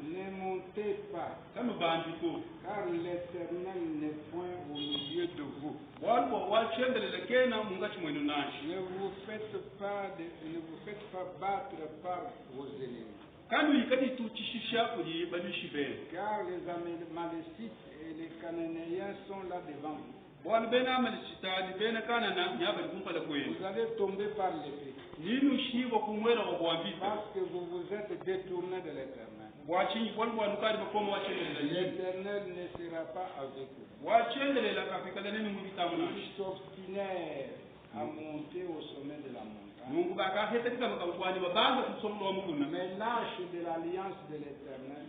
Ne montez pas, car l'Éternel n'est point au milieu de vous. Ne vous faites pas battre par vos ennemis. Car les Amalécites et les Cananéens sont là devant vous. Vous allez tomber par l'épée. Parce que vous vous êtes détournés de l'Éternel. L'Éternel ne sera pas avec vous. Ils s'obstinèrent à monter au sommet de la montagne. Mais l'arche de l'alliance de l'Éternel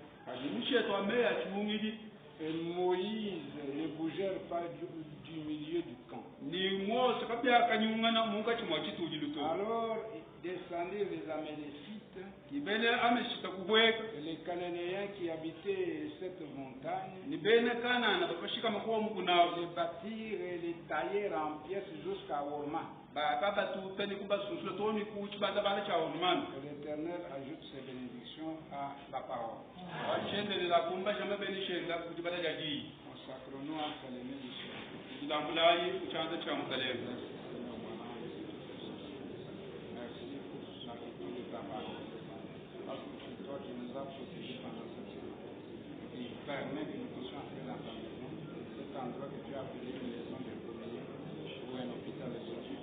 et Moïse ne bougèrent pas du milieu du camp. Alors descendirent les Amalécites et les Cananéens qui habitaient cette montagne, les bâtirent et les taillèrent en pièces jusqu'à Horma. L'Éternel ajoute ses bénédictions à la parole. Consacrons-nous entre les mains du Seigneur. Merci pour la lecture de ta parole. Parce que c'est toi qui nous as protégés pendant cette semaine. Et qui permet que nous puissions entrer dans ta maison, cet endroit que tu as appelé une maison de recueillir, ou un hôpital de santé,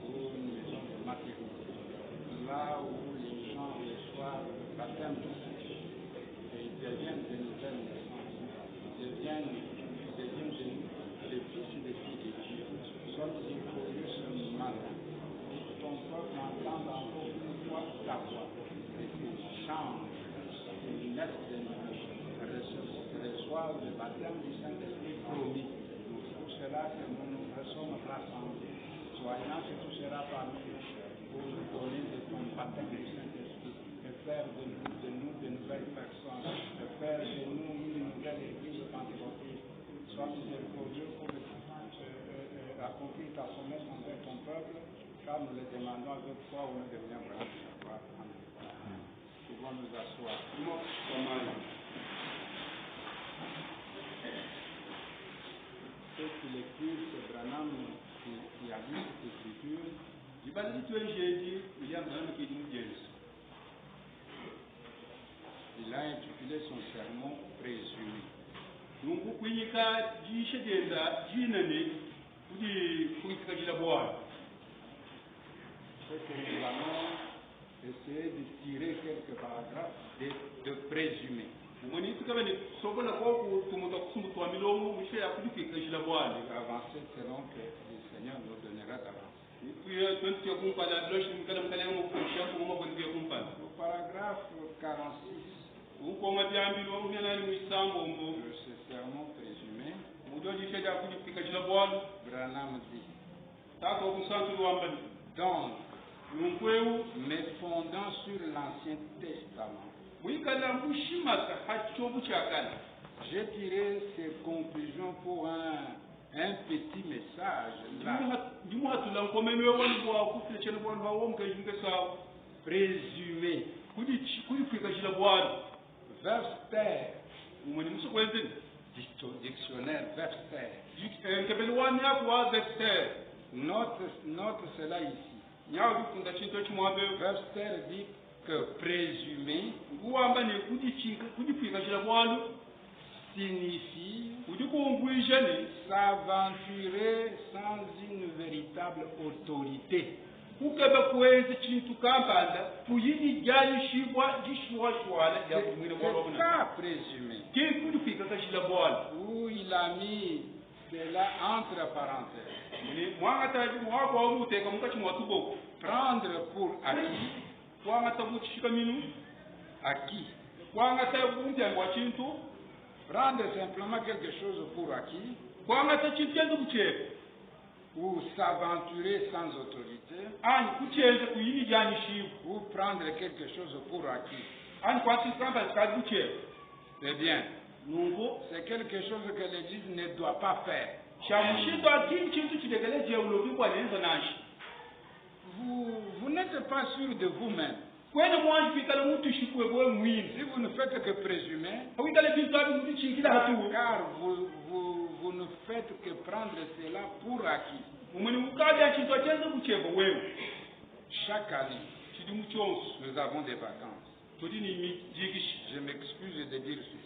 ou une maison de maternité. Là où les gens reçoivent le baptême du Saint-Esprit et ils deviennent de nouvelles naissances, ils deviennent des fils et des filles de Dieu. Sois-ils curieux ce matin. Et que ton peuple entende encore une fois ta voix et qu'ils changent, qu'ils naissent de nouveau, reçoivent le baptême du Saint-Esprit promis. Pour cela que nous sommes rassemblés, soyons que tu seras parmi nous pour nous donner de ton baptême du Saint-Esprit et faire de nous de nouvelles personnes, et faire de nous une nouvelle église pentecôtiste. Sois miséricordieux pour accomplir ta promesse envers ton peuple, car nous le demandons avec foi au nom de Abraham. Nous pouvons nous asseoir. Cette lecture, c'est Branham qui a lu cette écriture. Il a intitulé son sermon Présumé. Ce que nous allons essayer de tirer quelques paragraphes de Présumé. Avancer selon que le Seigneur nous donnera d'avancer. Au paragraphe 46 de ce sermon présumé, Branham dit: donc, mais fondant sur l'Ancien Testament, j'ai tiré ces conclusions pour un petit message là. Présumé. Webster. Dictionnaire Webster. Note cela ici. Webster dit que présumer signifie s'aventurer sans une véritable autorité. C'est ça, présumé. Ou il a mis cela entre parenthèses. Prendre pour acquis. Acquis. Prendre simplement quelque chose pour acquis. Ou s'aventurer sans autorité. Ou prendre quelque chose pour acquis. Eh bien, c'est quelque chose que l'Église ne doit pas faire. Vous n'êtes pas sûr de vous-même. Si vous ne faites que présumer, car vous ne faites que prendre cela pour acquis. Chaque année, nous avons des vacances. Je m'excuse de dire ceci.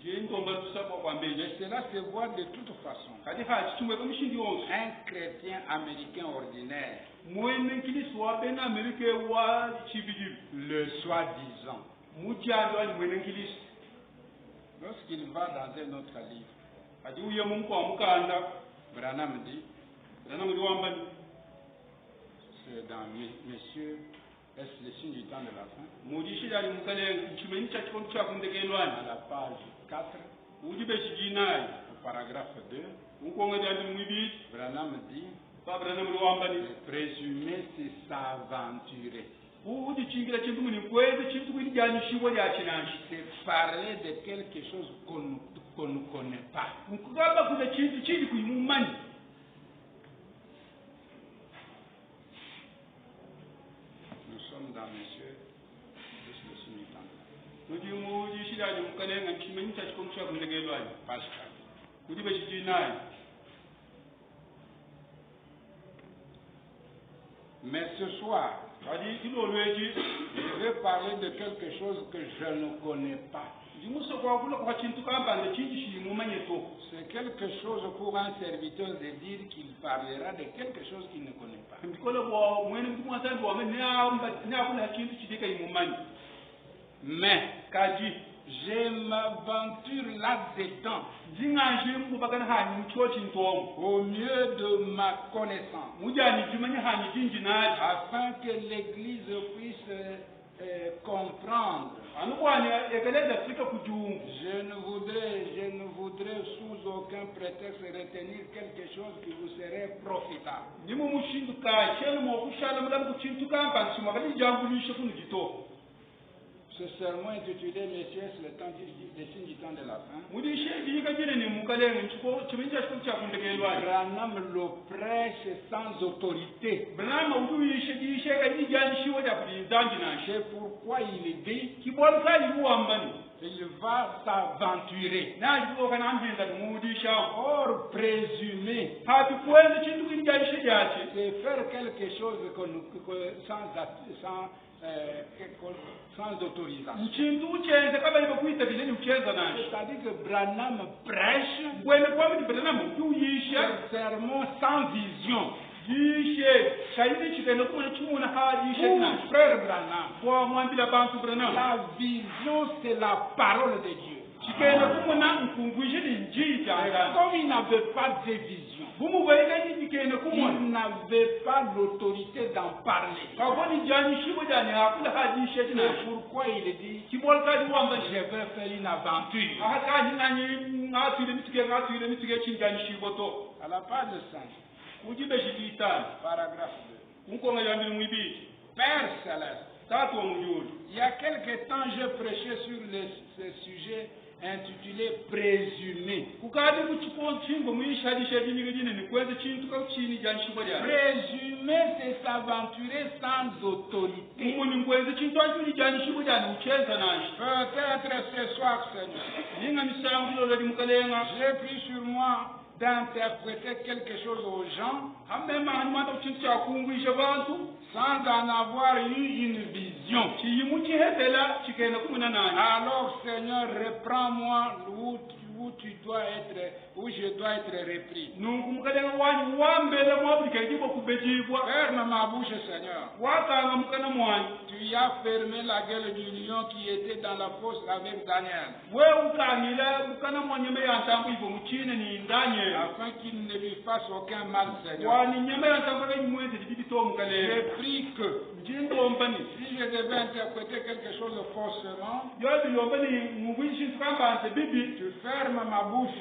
Mais cela se voit de toute façon. Un chrétien américain ordinaire, le soi-disant, lorsqu'il va dans un autre livre, Branham dit, c'est dans Messieurs, est-ce le signe du temps de la fin? À la page 4, au paragraphe 2, Branham dit, présumer c'est s'aventurer. C'est parler de quelque chose qu'on ne connaît pas. Nous sommes dans Messieurs, est-ce le signe du temps de la fin? Page 4. Mais ce soir, je vais parler de quelque chose que je ne connais pas. C'est quelque chose pour un serviteur de dire qu'il parlera de quelque chose qu'il ne connaît pas. Mais, je m'aventure là-dedans au mieux de ma connaissance, afin que l'Église puisse comprendre. Je ne voudrais sous aucun prétexte retenir quelque chose qui vous serait profitable. Ce sermon intitulé Messieurs, le signe du temps de la fin. Branham le prêche sans autorité. C'est pourquoi il dit qu'il va s'aventurer. Or, présumer, c'est faire quelque chose sans autorisation. C'est-à-dire que Branham prêche un sermon sans vision. Frère Branham, la vision c'est la parole de Dieu. Comme il n'avait pas de vision, il n'avait pas l'autorité d'en parler. C'est pourquoi il dit, je vais faire une aventure. À la page 5, paragraphe 2. Père Céleste, il y a quelque temps je prêchais sur ce sujet intitulé Présumer. Présumer, c'est s'aventurer sans autorité. Peut-être ce soir, Seigneur, j'ai pris sur moi d'interpréter quelque chose aux gens sans en avoir eu une vision. Alors, Seigneur, reprends-moi où je dois être repris. Ferme ma bouche, Seigneur. Tu Tu as fermé la gueule du lion qui était dans la fosse avec Daniel. Afin qu'il ne lui fasse aucun mal, Seigneur. J'ai pris que si je devais interpréter quelque chose faussement, tu fermes ma bouche.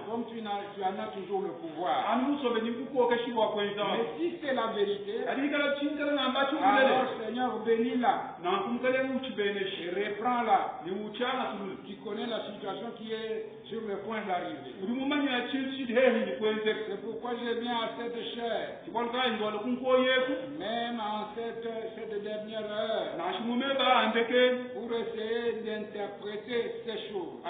Comme tu en as toujours le pouvoir. Mais si c'est la vérité, alors Seigneur, bénis-la. Et reprends-la. Tu connais la situation qui est sur le point d'arriver. C'est pourquoi je viens à cette chair. Même en cette dernière heure. Pour essayer d'interpréter ces choses.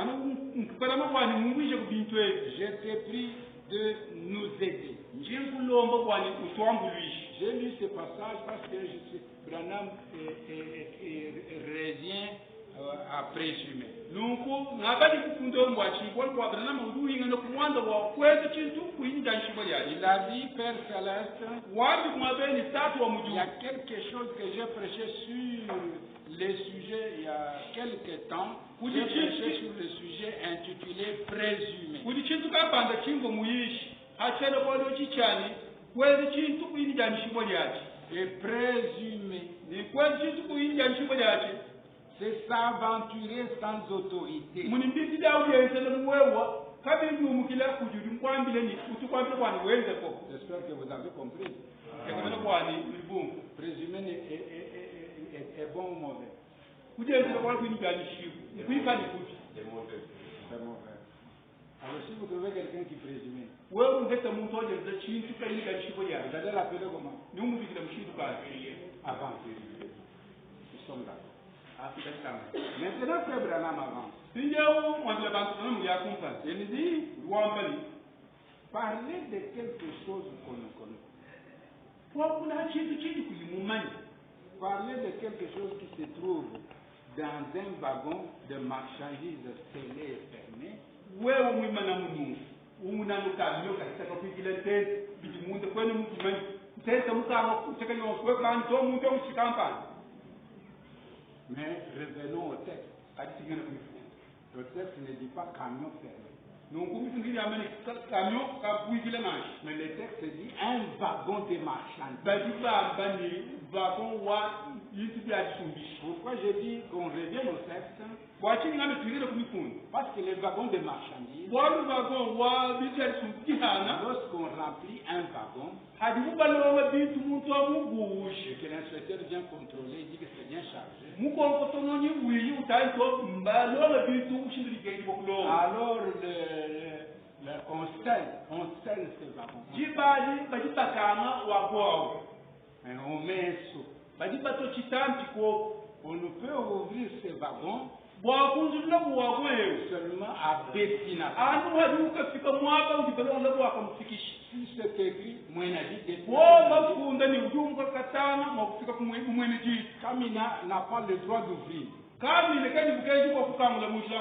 Je t'ai pris de nous aider. J'ai lu ce passage parce que Branham revient à présumer. Il a dit, Père Céleste, il y a quelque chose que j'ai prêché sur les sujets il y a quelque temps. J'ai prêché sur le sujet intitulé Présumé. Et présumer, c'est s'aventurer sans autorité. J'espère que vous avez compris. Présumer est bon ou mauvais? C'est mauvais. Alors si vous trouvez quelqu'un qui présume, vous allez l'appeler comment? Avant. Nous sommes là. Maintenant, Frère Branham avance. Il dit, parler de quelque chose qu'on ne connaît. Parler de quelque chose qui se trouve dans un wagon de marchandises scellé et fermé. Mais revenons au texte. Le texte ne dit pas camion fermé. Mais le texte dit un wagon de marchandises. Pourquoi je dis qu'on revient au texte? Parce que les wagons de marchandises, lorsqu'on remplit un wagon, et que l'inspecteur vient contrôler, il dit que c'est bien chargé. Alors on scelle ce wagon. On met un seau. On ne peut ouvrir ce wagon seulement à destination. Si c'est écrit, Kamina n'a pas le droit d'ouvrir.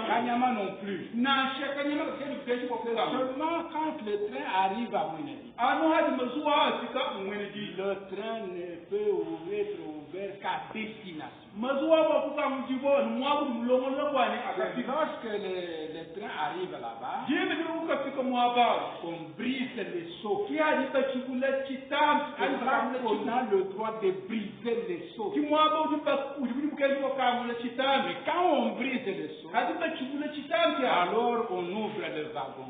Kanyama non plus. Seulement quand le train arrive à Mouinadi, le train ne peut être ouvert qu'à destination. Lorsque le train arrive là-bas, on brise les seaux. On a le droit de briser les seaux. Mais quand on brise les seaux, alors on ouvre le wagon.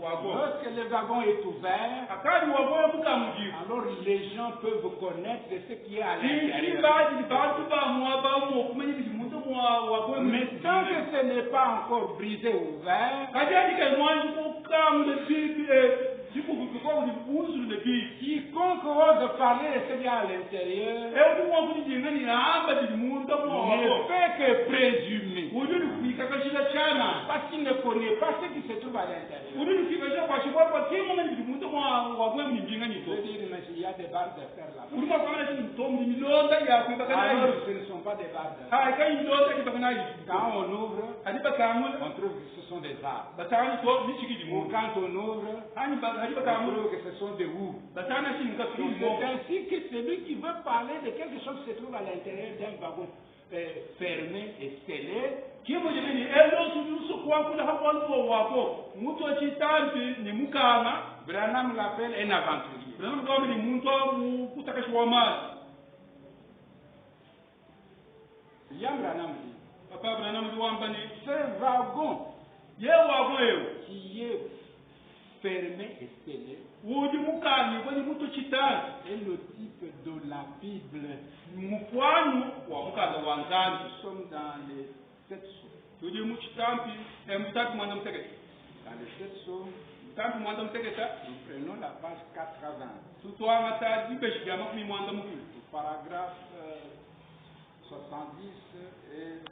Lorsque le wagon est ouvert, alors les gens peuvent connaître ce qui est à l'intérieur. Mais tant que ce n'est pas encore brisé ou ouvert, quiconque ose parler de ce qui est à l'intérieur ne fait que présumer. Parce qu'il ne connaît pas ce qui se trouve à l'intérieur. Je veux dire, mais il y a des barres de fer là. Alors ce ne sont pas des barres de fer. Quand on ouvre, on trouve que ce sont des va. Batani to ni chiki di Ou mu. quand on ouvre, Hani ba hadi on batamu. trouve que ce sont des houves. Batana shi nga fi Donc mo. c'est ainsi que celui qui veut parler de quelque chose qui se trouve à l'intérieur d'un wagon fermé et scellé, Kimo jeni elo su kwa kula hakon ko wako. Muto chitambi ni mukana. Branham l'appelle un aventurier. Branham ko ni muntu kutaka shwama. William Branham dit, Papa Branham di wambani. ce wagon Ye wago yo. qui est fermé et scellé Wudi mukani ko ni muto chitambi. est le type de la Bible. Mukwanu wa mukanda wanzani. Nous sommes dans les 7 sceaux. Wudi mu chitambi mutatu mwanda muteke. Dans les 7 sceaux, Mutambi mwanda muteke ta. nous prenons la page 80, Tutwanga ta dibeshi ya makumi mwanda mukulu. le paragraphe 70 et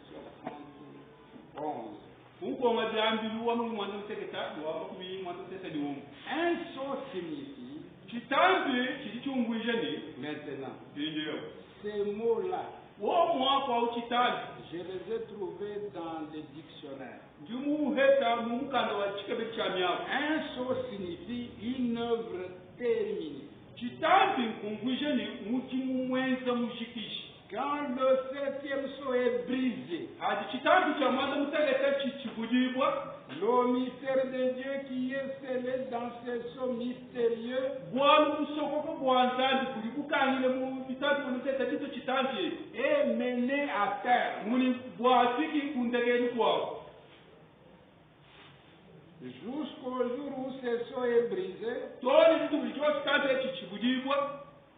71. Uko jambi luwa mu mwanda muteke ta. Luwa makumi mwanda muteke ni umu. Un sceau signifie Chitambi chiri chungwije ni. maintenant. Ndiyo. Ces mots-là, Wo mwako au chitambi. je les ai trouvés dans les dictionnaires. Njumu heta mu mukanda wa chikebe cha myako. Un sceau signifie une œuvre terminée. Chitambi nkungwije ni muchimu mwenza mushikishi. Quand le 7e sceau est brisé, Hadi chitambi cha mwanda muteke ta chichibudibwa. le mystère de Dieu qui est scellé dans ces sceaux mystérieux Bwana musoko ko bwanzandi kuli kukangile mu bitatu munuteta tito chitambi. est mené à terre. Muni bwatiki kundegeni kwao. Jusqu'au jour où ce sceau est brisé, Toni vitu vikiwa chitambi chichibudibwa.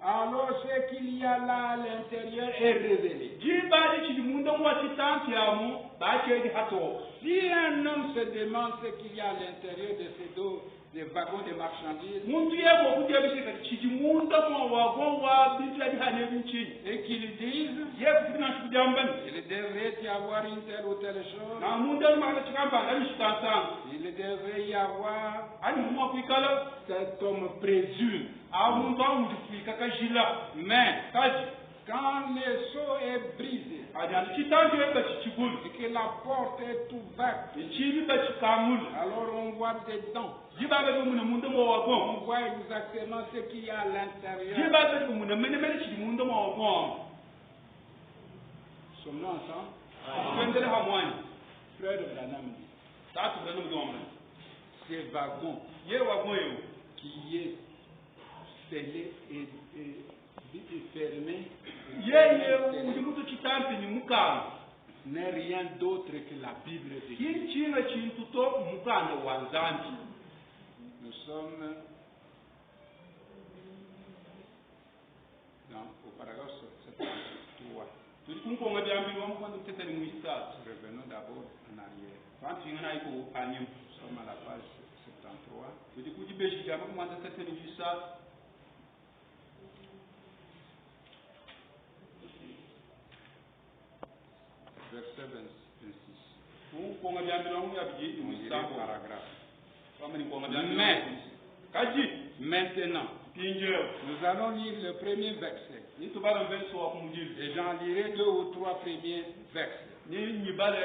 alors ce qu'il y a là à l'intérieur est révélé. Jibali chili munda mwa chitambi amu bachedi hato. Si un homme se demande ce qu'il y a à l'intérieur de ces deux des wagons de marchandises Muntu yego kujebishika chili munda mwa wagon wa bitu ya dihane nchini. et qu'il dise Yego kina shikujambani. il devrait y avoir une telle ou telle chose, Na munda mwa chikamba ndani shikansa. il devrait y avoir, Ani mwa kuikala. cet homme présume. Amuntu amundi kuikaka jila. Mais Kaji. quand le sceau est brisé Ajani chitambi eba chichibulu. et que la porte est ouverte, Ichibi ba chikamulu. alors on voit dedans. Jibaga muna munda mwa wagon. On voit exactement ce qu'il y a à l'intérieur. Jibaga muna mene chili munda mwa wagon. Sommes-nous ensemble? Twendele hamwani. Frère Branham dit, Tatu Branham di wambani. ces wagons Ye wagon yo. qui est scellé et fermé Yeye ndi mutu chitambi ni mukana. n'est rien d'autre que la Bible de Dieu. Chinchina chintu to mukana wanzanji. Nous sommes au paragraphe 73. Tuli kunkonga jambi wa mkwanda mteta ni muisatu. Revenons d'abord en arrière. Fanti ngana iko anyim. Nous sommes à la page 73. Tuli kujibeshi jama kumanda teta ni muisatu. Verset 26. Kunkonga jambi wa mkwanda biji ni On dirait muisatu. paragraphe. Kama ni konga jambi. Mais, Kaji. maintenant, Pinjeo. nous allons lire le premier verset. Ni tubala mvenso wa kumujili. Et j'en lirai 2 ou 3 premiers versets. Ni nyibala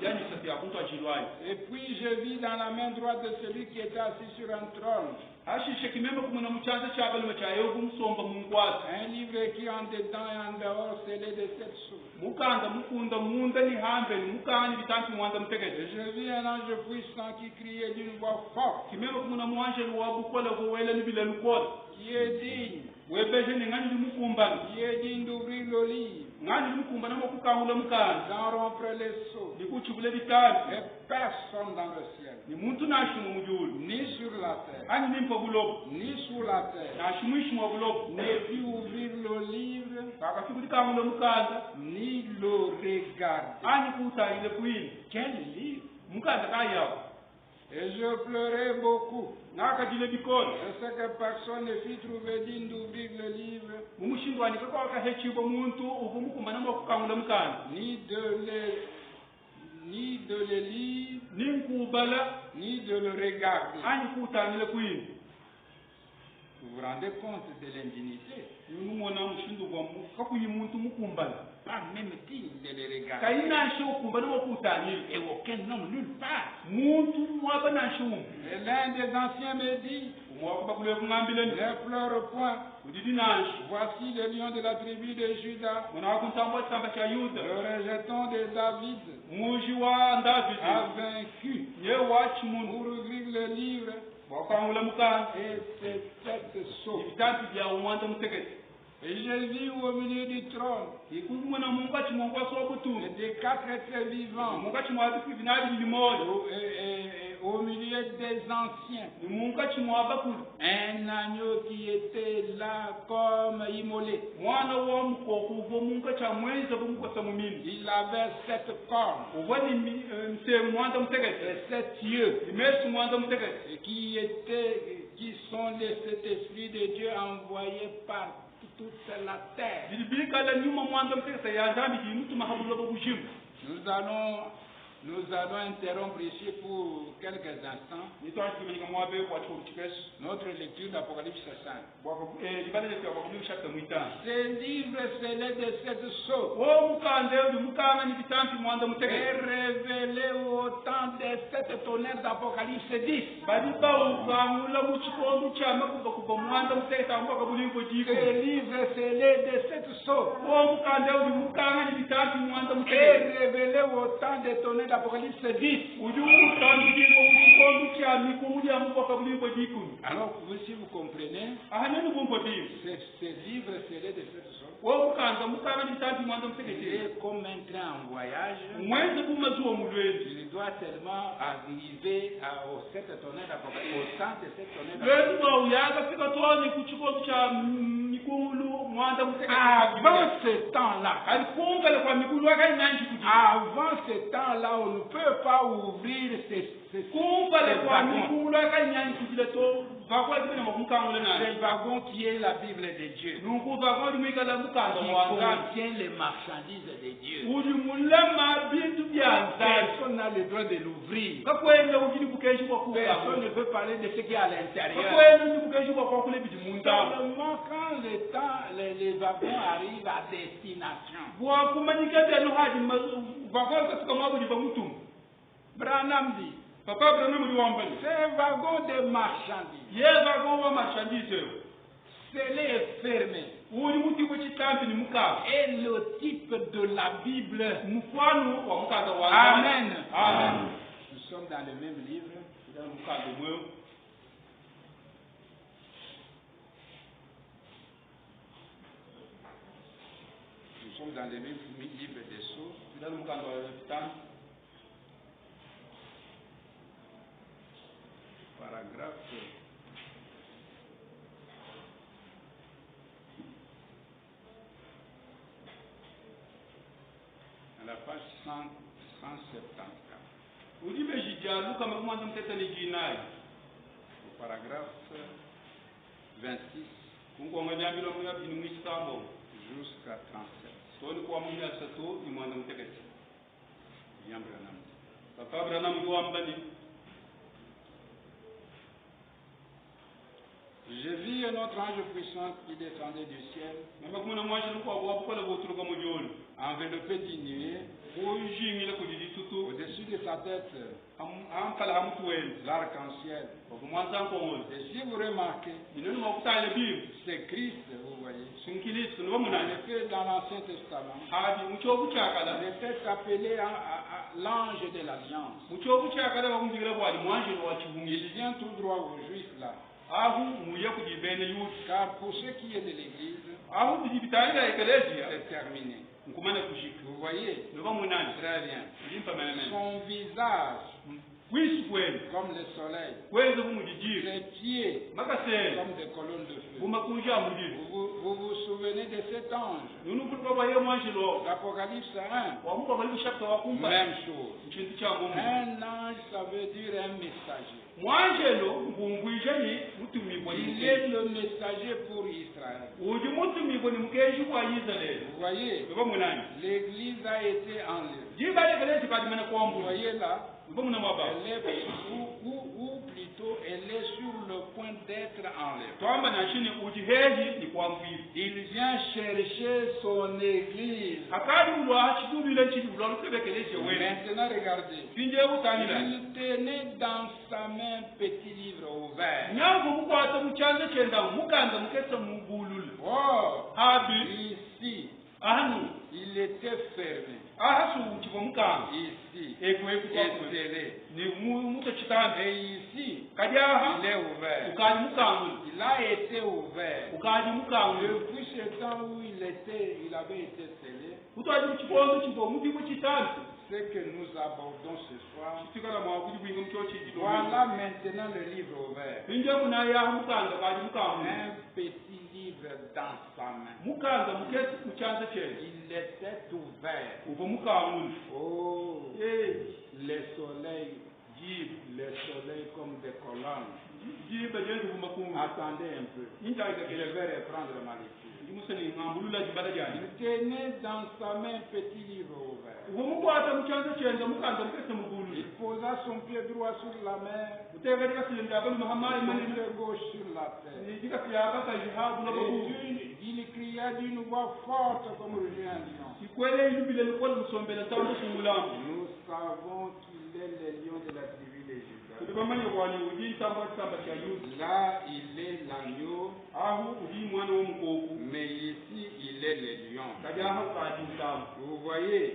yani sati ya kuntu ajilwani. Et puis je vis dans la main droite de celui qui était assis sur un trône Ashi shekimema kumuna mchanza chabali machayo kumsomba munkwasi. un livre écrit en dedans et en dehors scellé de 7 sceaux. Mukanda mukunda munda ni hambe mukani bitanti mwanda Et mtegete. je vis un ange puissant qui criait d'une voix forte, Kimema kumuna mwanje wa bukola ko wela ni bila lukola. qui est digne, Webeje ni ngani mukumbana. qui est digne d'ouvrir le livre, Ngani mukumbana mo kukangula mukanda. d'en rompre les sceaux. Dikuchubule bitanti. Et personne dans le ciel, Ni muntu nashimu mujulu. ni sur la terre, Ani nimpa bulobo. ni sous la terre, Nashimu ishmu bulobo. ne put ouvrir le livre, Kaka fikuli kangula mukanda. ni le regarder. Ani kuta ile kuini. Quel livre! Mukanda kaya. Et je pleurais beaucoup. Naka jile bikola. Je sais que personne ne fut trouvé digne d'ouvrir le livre, Mumushindwani kako akahechibo muntu ubumukumbana mo kukangula mukanda. ni de le lire, Ninkubala ni de le regarder. ani kutangile kuini. Vous vous rendez compte de l'indignité? Pas même digne de les regarder. Et aucun homme nulle part. Et l'un des anciens me dit, ne pleure point. Voici le lion de la tribu de Juda, le rejeton de David, a vaincu pour ouvrir le livre et ses 7 sceaux. Et j'ai vu au milieu du trône et des 4 êtres vivants, et au milieu des anciens, un agneau qui était là comme immolé. Il avait 7 cornes et 7 yeux, et qui sont les 7 esprits de Dieu envoyés par toute la terre. Nous allons interrompre ici pour quelques instants notre lecture d'Apocalypse 5. Ces livres scellés de 7 sceaux est révélé au temps des 7 tonnerres d'Apocalypse 10. Ces livres scellés de 7 sceaux est révélé au temps des tonnerres d'Apocalypse 10. Alors, si vous comprenez, ces livres scellés de 7 sceaux, il est comme un train en voyage. Il doit tellement arriver aux 7 tonnerres d'Apocalypse, au temps de 7 tonnerres d'Apocalypse. Avant ce temps-là, on ne peut pas ouvrir ces wagons. Les wagons qui est la Bible de Dieu, qui contient les marchandises de Dieu. Personne n'a le droit de l'ouvrir. Personne ne peut parler de ce qui est à l'intérieur. Seulement quand les wagons arrivent à destination. Branham dit, c'est wagon de marchandises. Scellé et fermé. Et le type de la Bible. Amen. Amen. Nous sommes dans le même livre. Nous sommes dans le même livre des Sceaux. Paragraphe. À la page 174. Au paragraphe 26 jusqu'à 37. J'ai vu un autre ange puissant qui descendait du ciel, enveloppé d'une nuée. Au-dessus de sa tête, l'arc-en-ciel. Et si vous remarquez, c'est Christ, vous voyez. En effet, dans l'Ancien Testament, il était appelé l'ange de l'Alliance. Il vient tout droit aux Juifs là. Car pour ce qui est de l'Église, c'est terminé. Vous voyez, très bien. Son visage, comme le soleil, ses pieds, comme des colonnes de feu. Vous vous souvenez de cet ange? L'Apocalypse 1, même chose. Un ange, ça veut dire un messager. Il est le messager pour Israël. Vous voyez, l'Église a été enlevée. Vous voyez là, elle est, ou plutôt, elle est sur le point d'être enlevée. kwamba na shini ujiheji ni kwa mvivu. Il vient chercher son église. Akadi ulwa chidudu ile chidi ulwa lukebekeleje wewe. Maintenant, regardez. Finje utanyira. Il tenait dans sa main un petit livre ouvert. Nyango mukwata muchanze chenda mukanda mukesa mugululu. Oh, Abi ici, ahanu il était fermé. ahasu chivo mukanda. Ici, scellé. Ni muto chitambe. Et ici, Kadiaha il est ouvert. ukadi mukanda. Il a été ouvert. Ukadi mukanda. Depuis ce temps où il avait été scellé, Utadi chipondo chivo muti muchitambe. ce que nous abordons ce soir, Sikala mwabuji bwingo mchochi chido. voilà maintenant le livre ouvert. Finje kuna ya mukanda kadi mukanda. Un petit livre dans sa main. Mukanda mukesi kuchanze chenda. Il était ouvert. Uvo mukanda. Oh, Le soleil comme des colonnes. Attendez un peu. Je vais reprendre ma lecture. Il tenait dans sa main un petit livre ouvert. Il posa son pied droit sur la mer, son pied gauche sur la terre. Et il cria d'une voix forte comme rugit un lion. Nous savons qu'il est le lion de la tribu de Juda. Là, il est l'agneau, mais ici, il est le lion. Vous voyez,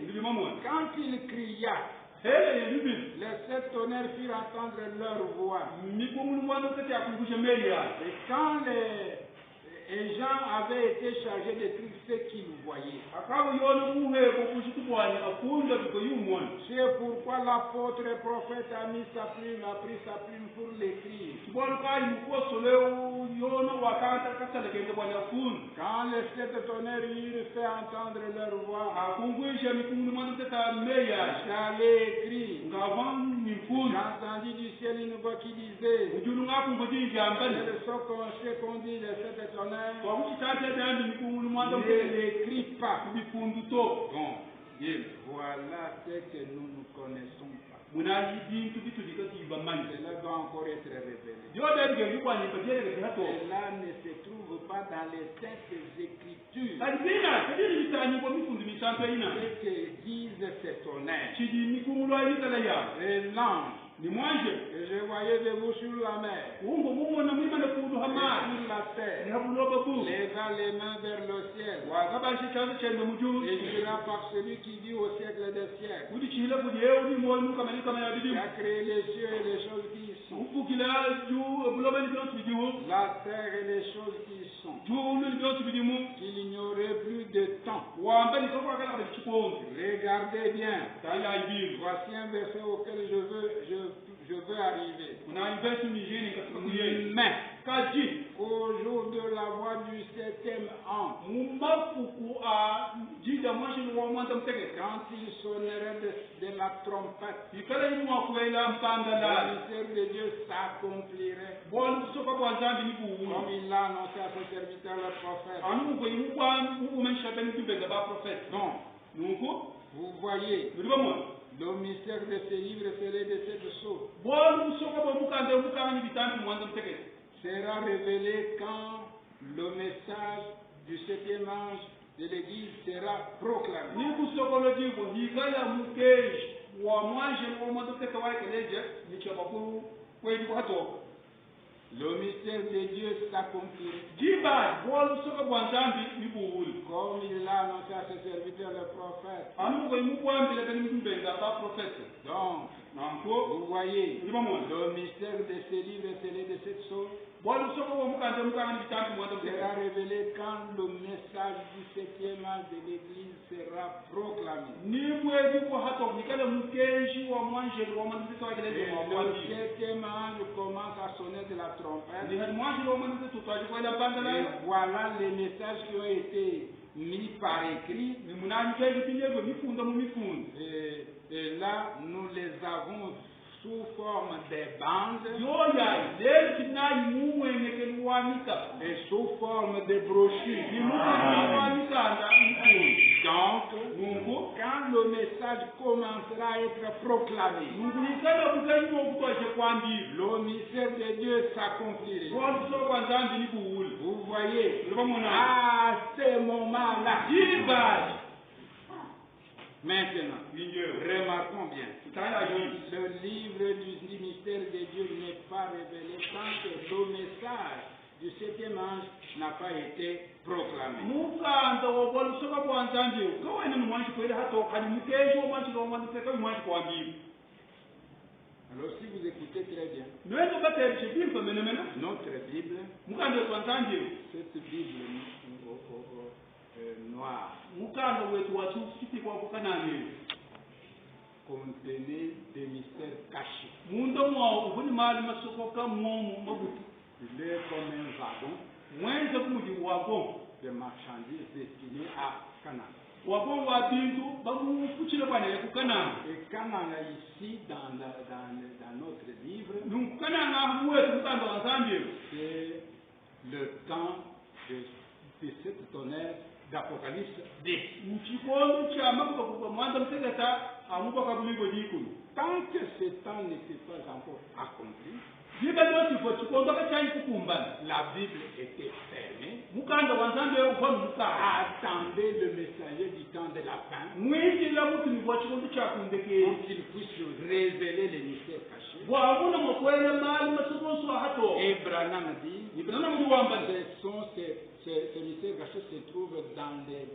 quand il cria, les sept tonnerres firent entendre leur voix. Et quand les gens avaient été chargés de tout ce qu'ils voyaient. C'est pourquoi l'apôtre et prophète a pris sa plume pour l'écrire. Quand les sept tonnerres eurent fait entendre leur voix, j'allais écrire. J'entendis du ciel une voix qui disait, quels sont qu'on dit les sept tonnerres? Ne l'écris pas. Bon, voilà ce que nous ne connaissons pas. Cela doit encore être révélé. Cela ne se trouve pas dans les saintes écritures. Ce que disent ces tonnerres. Et l'ange. Et je voyais debout sur la mer, et sur la terre, levant les mains vers le ciel, et jura par celui qui vit au siècle des siècles, qui a créé les cieux et les choses qui y sont, la terre et les choses qui y sont, qu'il n'y aurait plus de temps. Regardez bien, voici un verset auquel je veux arriver. Mais au jour de la voix du septième ange, quand il sonnerait de la trompette, le mystère de Dieu s'accomplirait, comme il l'a annoncé à son serviteur le prophète. Donc, vous voyez, le mystère de ces livres scellés de cette sceaux sera révélé quand le message du septième ange de l'Église sera proclamé. Le mystère de Dieu s'accomplirait. Comme il l'a annoncé à ses serviteurs le prophète. Donc, vous voyez, le mystère de ces livres scellés de cette chose sera révélé quand le message du septième âge de l'Église sera proclamé. Et le septième âge commence à sonner de la trompette. Et voilà les messages qui ont été mis par écrit. Et là, nous les avons sous forme de bandes et sous forme de brochures. Donc, Mungu quand le message commencera à être proclamé, Mungu ikala kuzayiwa okutoshe kwambiri le mystère de Dieu s'accomplirait. woluso kwa nzambi ni kuwula Vous voyez, Lubamona. à ce moment-là, yibali maintenant, binjero remarquons bien, tala joni le livre du mystère de Dieu n'est pas révélé tant que le message du septième ange n'a pas été proclamé. mukanda woluso kwa nzambi kawena mwanchi kweli hato kali mukejo mwanchi lo mwanchi kwa mwanchi kwambiri Alors si vous écoutez très bien, nwendo baterishe bimpa menemena notre Bible, mukanda kwa nzambi cette Bible noire, mukanda wetu wachufiti kwa kukanani contenait des mystères cachés. mundo mwa ubuni mali masokoka mwomu mabuti Il est comme un wagon mwenze kumuji wako de marchandises destiné à Canaan. wako wa bintu bamufuchile bwana kukanani Et Canaan ici dans notre livre, nukukananga wetu mukanda wa nzambi c'est le temps de cette tonnerre d'Apocalypse 10. mchikondo cha makuba kwa mwanza mtegeta amuko kabuligo dikulu Tant que ce temps n'était pas encore accompli, jiba noti fo chikondo ka chanyi kukumbana la Bible était fermée. mukanda wa nzambi ukwa muka Attendez le messager du temps de la fin mwiji la mutu ni kwa chikondo cha kundeke pour qu'il puisse révéler les mystères cachés. bwabuna mwakwele mali masukonso hato Et Branham dit, ibana mu wambane ces mystères cachés se trouvent dans les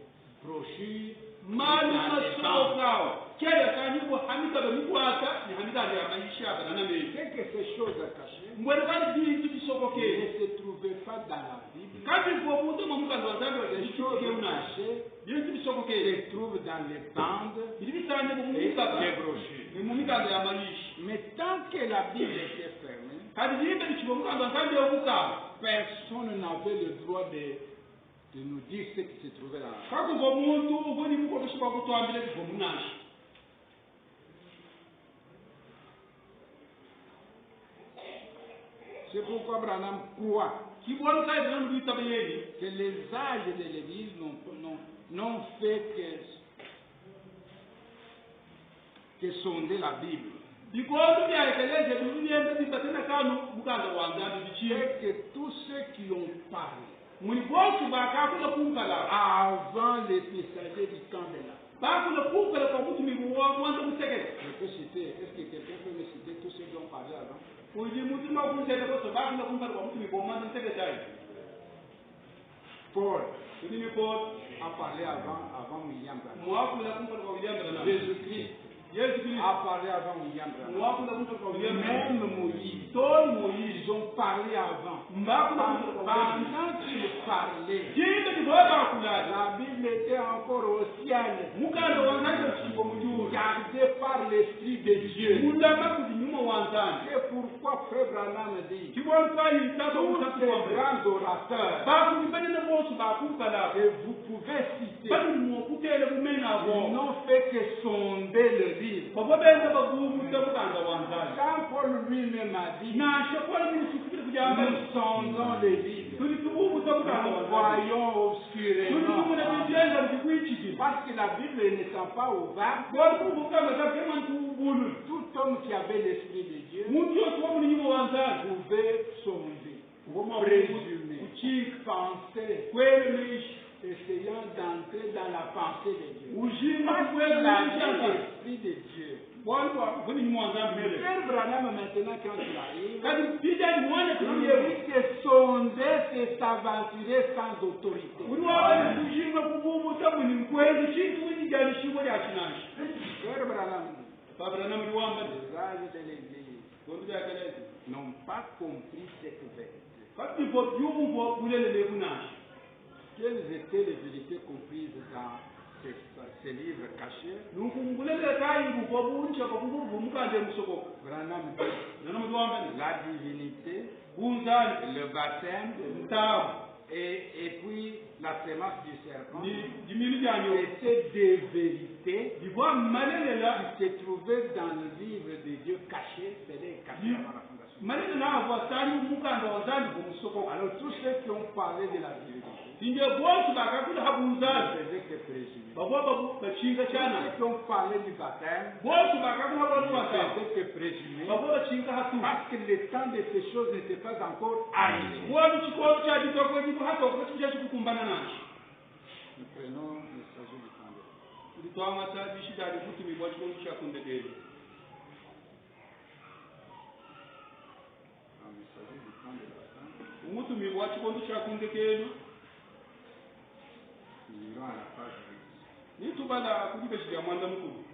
brochures, mali dans les banques. masokawa kera kanyibo hamika be mukwata ni hamika ya maisha bana me C'est que ces choses cachées mbona kali bintu bisokoke ne se trouvaient pas dans la Bible. kati fo mutu mu mukanda wa nzambi wa Les choses cachées bintu bisokoke se trouvent dans les bandes bili bitanye mu et mukanda les brochures. ni mu mikanda ya maisha Mais tant que la Bible était fermée, kati yimbe ni chibo mukanda wa nzambi okukaba personne n'avait le droit de nous dire ce qui se trouvait là. kakuva muntu ubuni mukotoshibwa kutwambile kivo munashi C'est pourquoi Branham croit kibonu kaibona mubitaba yeni que les âges de l'Église n'ont fait que sonder la Bible. bikondo byaekeleje bibiyende bibatena kanu mukanda wa nzambi bichile C'est que tous ceux qui ont parlé muni bosi bakakula kunkala avant les messagers du temps de la fin. bakula kunkala kwa mutu mibuwa mwanza kusekele Je peux citer, est-ce que quelqu'un peut me citer tous ceux qui ont parlé avant? uji mutima kunsele koso bakula kunkala kwa mutu mibuwa mwanza kusekele Paul udi ni ko a parlé avant William Branham. mwakula kunkala kwa William Branham Jésus-Christ Yesu Kristo a parlé avant William Branham. mwakula kunkala kwa William Branham Même Moïse, toi Moïse ils ont parlé avant. mbakula kunkala kwa William Pendant qu'ils parlaient, jimbe kiboba kulala la Bible était encore au ciel, mukanda wa nzambi chibo mujuru gardée par l'Esprit de Dieu. mundama kuzinyuma wa nzambi C'est pourquoi Frère Branham dit, kibonu kayi tata tous mutatu ces wa grands orateurs bakulibanyana bose bakunkala que vous pouvez citer, bali mwokutele kumena ils abo n'ont fait que sonder le livre. babo benza bagumuta mukanda wa nzambi Jean Paul lui-même a dit, nasho kola bili sikile kujamba nous sondons le livre, tuli tubumuta mukanda wa nous nzambi voyons tuli obscurément. tumuna bijenga bikwitiki Parce que la Bible n'étant pas ouverte, boli kubukanga zakema ntubulu tout homme qui avait l'Esprit de Dieu muntu yose wo muri nyuma wa nzambi pouvait sonder, ngoma présumer, kuchika penser, kwelemisha essayant d'entrer dans la pensée de Dieu. ujima Parce qu'il kwelemisha avait l'Esprit de Dieu. boli kwa boli nyuma wa nzambi mele Frère Branham, maintenant, quand il arrive, kati pija ni mwana il tuliye dit que sonder, c'est s'aventurer sans autorité. uri wabana kujima kubumuta muni mkwezi chintu wijijani shimo lya chinashi Frère Branham, babra na muri wambane les âges de l'Église tondu byakeleze n'ont pas compris cette vérité. kati vo byumvo bulelele kunashi Quelles étaient les vérités comprises dans ces livres cachés? nukumbulele kayingu vo buncha ko kubuvu mukande musoko Branham dit nana muri wambane la divinité, bunzali le baptême mtamu et puis la sémence du serpent ni jimili janyo étaient des vérités divo malelela qui se trouvaient dans le livre de Dieu caché, c'est-à-dire caché avant la fondation. malela na avo sani mukanda wa nzambi ko musoko Alors tous ceux qui ont parlé de la divinité Inde bose bakakula ne habunzazi. faisaient que présumer. Babo bachinga Ceux cyane. qui ont parlé du baptême Bose bakakula ne habunzazi. faisaient que présumer. Babo bachinga hatu. Parce que le temps de ces choses n'était pas encore arrivé. Wani chikolo cha ditoko ndipo hata wakati cha kukumbana nacho. Nous prenons le messager du temps de Nditwanga cha bishida ali kuti mibwa chikolo cha kundegeli. un messager du temps de la fin. Umutu mibwa chikolo cha kundegeli. Nous irons à la page 8. Nitubala kujibe shida mwanda mkulu.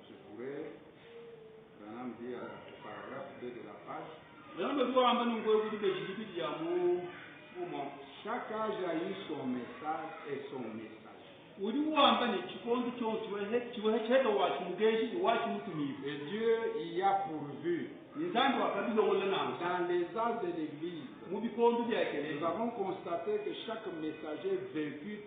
Je pourrais maintenant dire au paragraphe 2 de la page. Namba zuwa amba nungoyo kujibe shidi ya mu. Chaque âge a eu son message et son message. Uri wamba ni chikondo cyose chiwe cheta wacu mugeshi wacu mutumiye. Et Dieu y a pourvu. Nizandi wakabilo wala na. Dans les âges de l'Église, Mu bikondo bya kele. nous avons constaté que chaque messager vécut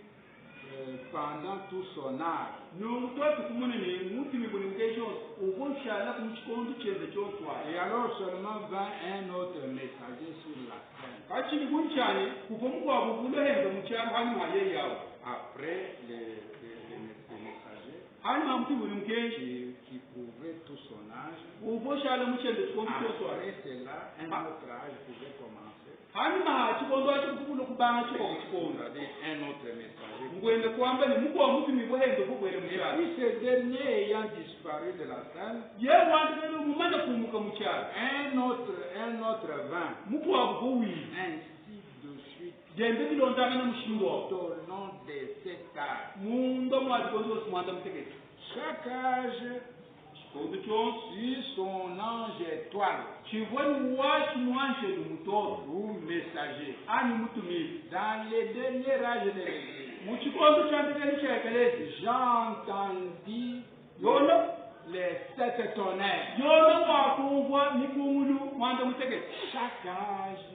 pendant tout son âge. N'umutwatu kumunene mutimi buni mugeshi ubonshala ku chikondo cyeze cyotwa. Et alors seulement vint un autre messager sur la scène. Kachini bunchane kuvumukwa bubulehenga mucyaro hanyuma haye yawo. Après les messagers Hanyuma amuti buni mugeshi qui prouvaient tout son âge, ubonshala mucyeze chikondo cyotwa. après cela, un autre âge pouvait commencer. Hanyuma chikondo acho kubulo kubanga chiko chikondo. C'est-à-dire un autre messager. Ngwende kwamba ni mukwa mutimi bwehende kubwere Et mucyaro. puis ce dernier ayant disparu de la scène, Yewe wandikelo mumanya kumuka mucyaro. un autre vint. Mukwa buwi. Ainsi de suite, Gende bilondana na mushindo. au nom de cet âge. Mundo mwadikonzo simwanda mutegeka. Chaque âge Chikondo cyose eut son ange étoile chivoni wacu mwanje lumutoto ou messager. ani mutumire. Dans les derniers âges de l'Église, Mu chikondo chandikeli chekelezi j'entendis yono les 7 tonnerres. yono wakumva nikungulu mwanda mutegeka. Chaque âge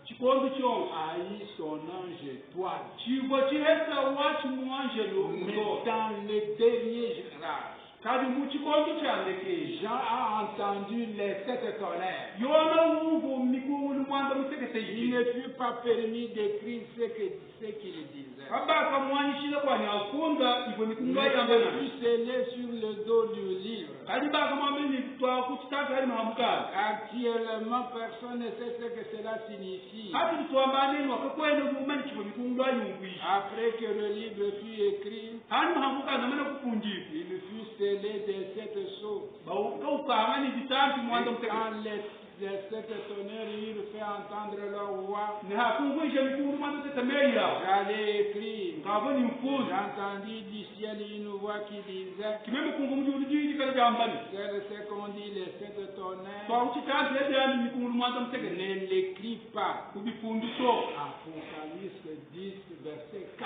Chikondo cyose a eu son ange étoile. chivo chihesa wacu mwanje Mais lumutoto dans les derniers âges, kadi mu chikondo chandikeli Jean a entendu les 7 tonnerres. yono wumva nikungulu mwanda mutegeka. Il ne fut pas permis d'écrire ce qu'il disait. Kabaka mwanyishile kwani akunda ivo Mais nikungayambana. il fut scellé sur le dos du livre. Kadi baka mwamini twa kutaka ali mahamukana. Actuellement, personne ne sait ce que cela signifie. Hati tuambane wakakwenda kumanyi chivo mikungwa yungwi. Après que le livre fut écrit, Hani mahamukana mana kufunjika. il fut scellé de 7 sceaux. Ukangani vitambi Et mwanda mteke. quand les 7 tonnerres eurent fait entendre leur voix, Ni hakungwisha mikungulu mwanda tetemeya. j'allais écrire. Ngaboni mfuzi. J'entendis du ciel une voix qui disait, Kimeme kungu mjuri jiji kale byambani. c'est qu'on dit les 7 tonnerres, Kwa uchitanzi ede yani mikungulu mwanda mteke. ne l'écris pas. Kubifundu so. Apocalypse 10, verset 4.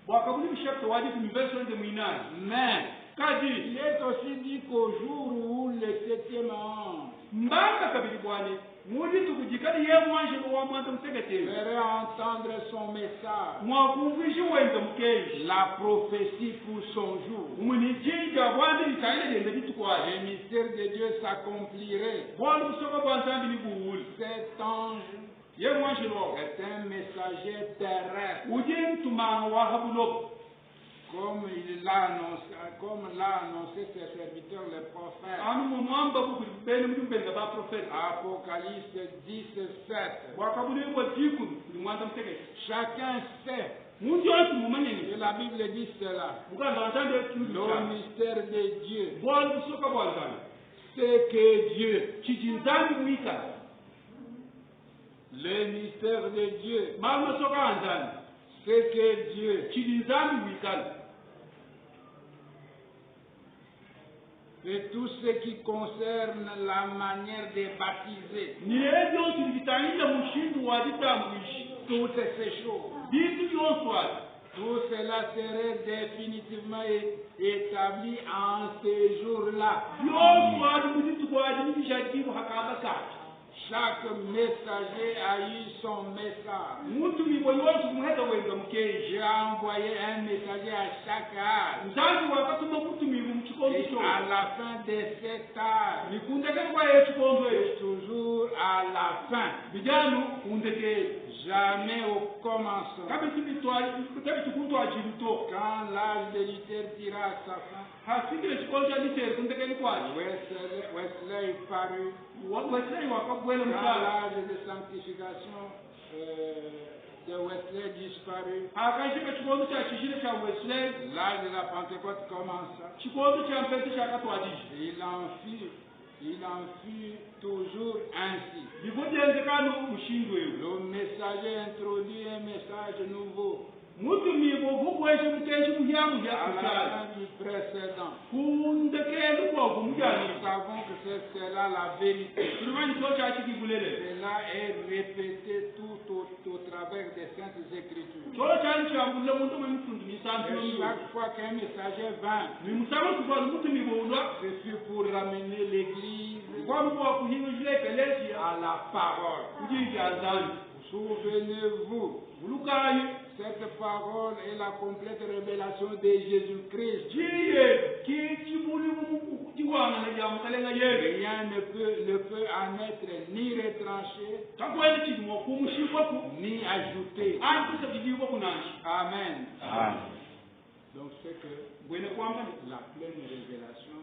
Wakabuni bishapto wadi kumverso ende mwinani. Mais Kadi. il est aussi dit qu'au jour où le 7e ange Mbanga kabili bwani. Mudi tukujikali ye mwanje wa mwanda mtekete. ferait entendre son message, Mwakungwishi wende mkeji. la prophétie pour son jour, Umunijija bwandi litaile lende bitukwaje. le mystère de Dieu s'accomplirait. Bwandi kusoko bwanzambi ni buwuli. Cet ange Ye mwanje lo. est un messager terrestre, Uje mtumanga wa habulobo. comme l'a annoncé ses serviteurs les prophètes. Anu mwamba bukuli bene mjumbenga ba profeta. Apocalypse 10, 7. Wakabuli kwa jiku ni mwanda mtekete. Chacun sait Mundu yote mumanyeni. que la Bible dit cela. Mukanda watande Le kiusa. mystère de Dieu, Bwandi kusoka bwanzambi. c'est que Dieu, Chijinzambi mwika. le mystère de Dieu, Mama soka anzambi. c'est que Dieu, Chijinzambi mwikali. c'est tout ce qui concerne la manière de baptiser. Ni ebyo tulibitanyira mushindu wa bitambuishi. Toutes ces choses. Bintu byose wali. Tout cela serait définitivement établi en ce jour-là. Byose wali muzitu kwali nibishatibu hakaba kati. Chaque messager a eu son message. mutumi boyonse kumuheza wenza mukeji J'ai envoyé un messager à chaque âge. nzanzi wakatuma mutumi mukikondo Et kyo à la fin de cet âge, nikundeke kwa ekikondo et ekyo toujours à la fin, bijanu kundeke jamais au commencement. kabisi bitwajilito Quand l'âge de Luther tira à sa fin, hafikile ekikondo kya literi kundekeni kwaji Wesley parut. wesileyi wakabwele Quand mukala l'âge de sanctification de Wesley disparut, akashika ekikondo kyakishile kya wesileyi l'âge de la Pentecôte commença. kikondo kya mpete kyakatwajije Il en fut toujours ainsi. bikujenzekani mushindweyo Le messager introduit un message nouveau mutumi bwogubweshe mukeshi muhyamu à la hyakukyali fin du précédent. kundekeni kwago Nous mujani savons que c'est là la vérité. tulimanyi kyo kyakikigulele Cela est répété tout au travers des Saintes Écritures. kyo kyali kyambulile muntu mwemufundu Et misantu chaque fois qu'un messager vint, nimusaba kuva mutumi bwulwa ce fut pour ramener l'Église kwamukuwa kuhinyuzile ekelesia à la parole. kujijazani Souvenez-vous, bulukayi cette parole est la complète révélation de Jésus-Christ. jiye kikibuli kiwangana lyamutalenga yebe Rien ne peut en être ni retranché, takwene kirimo kumushibwaku ni ajouté. antisa kigibwa kunanshi Amen. Amen. Donc c'est que bwene kwambani la pleine révélation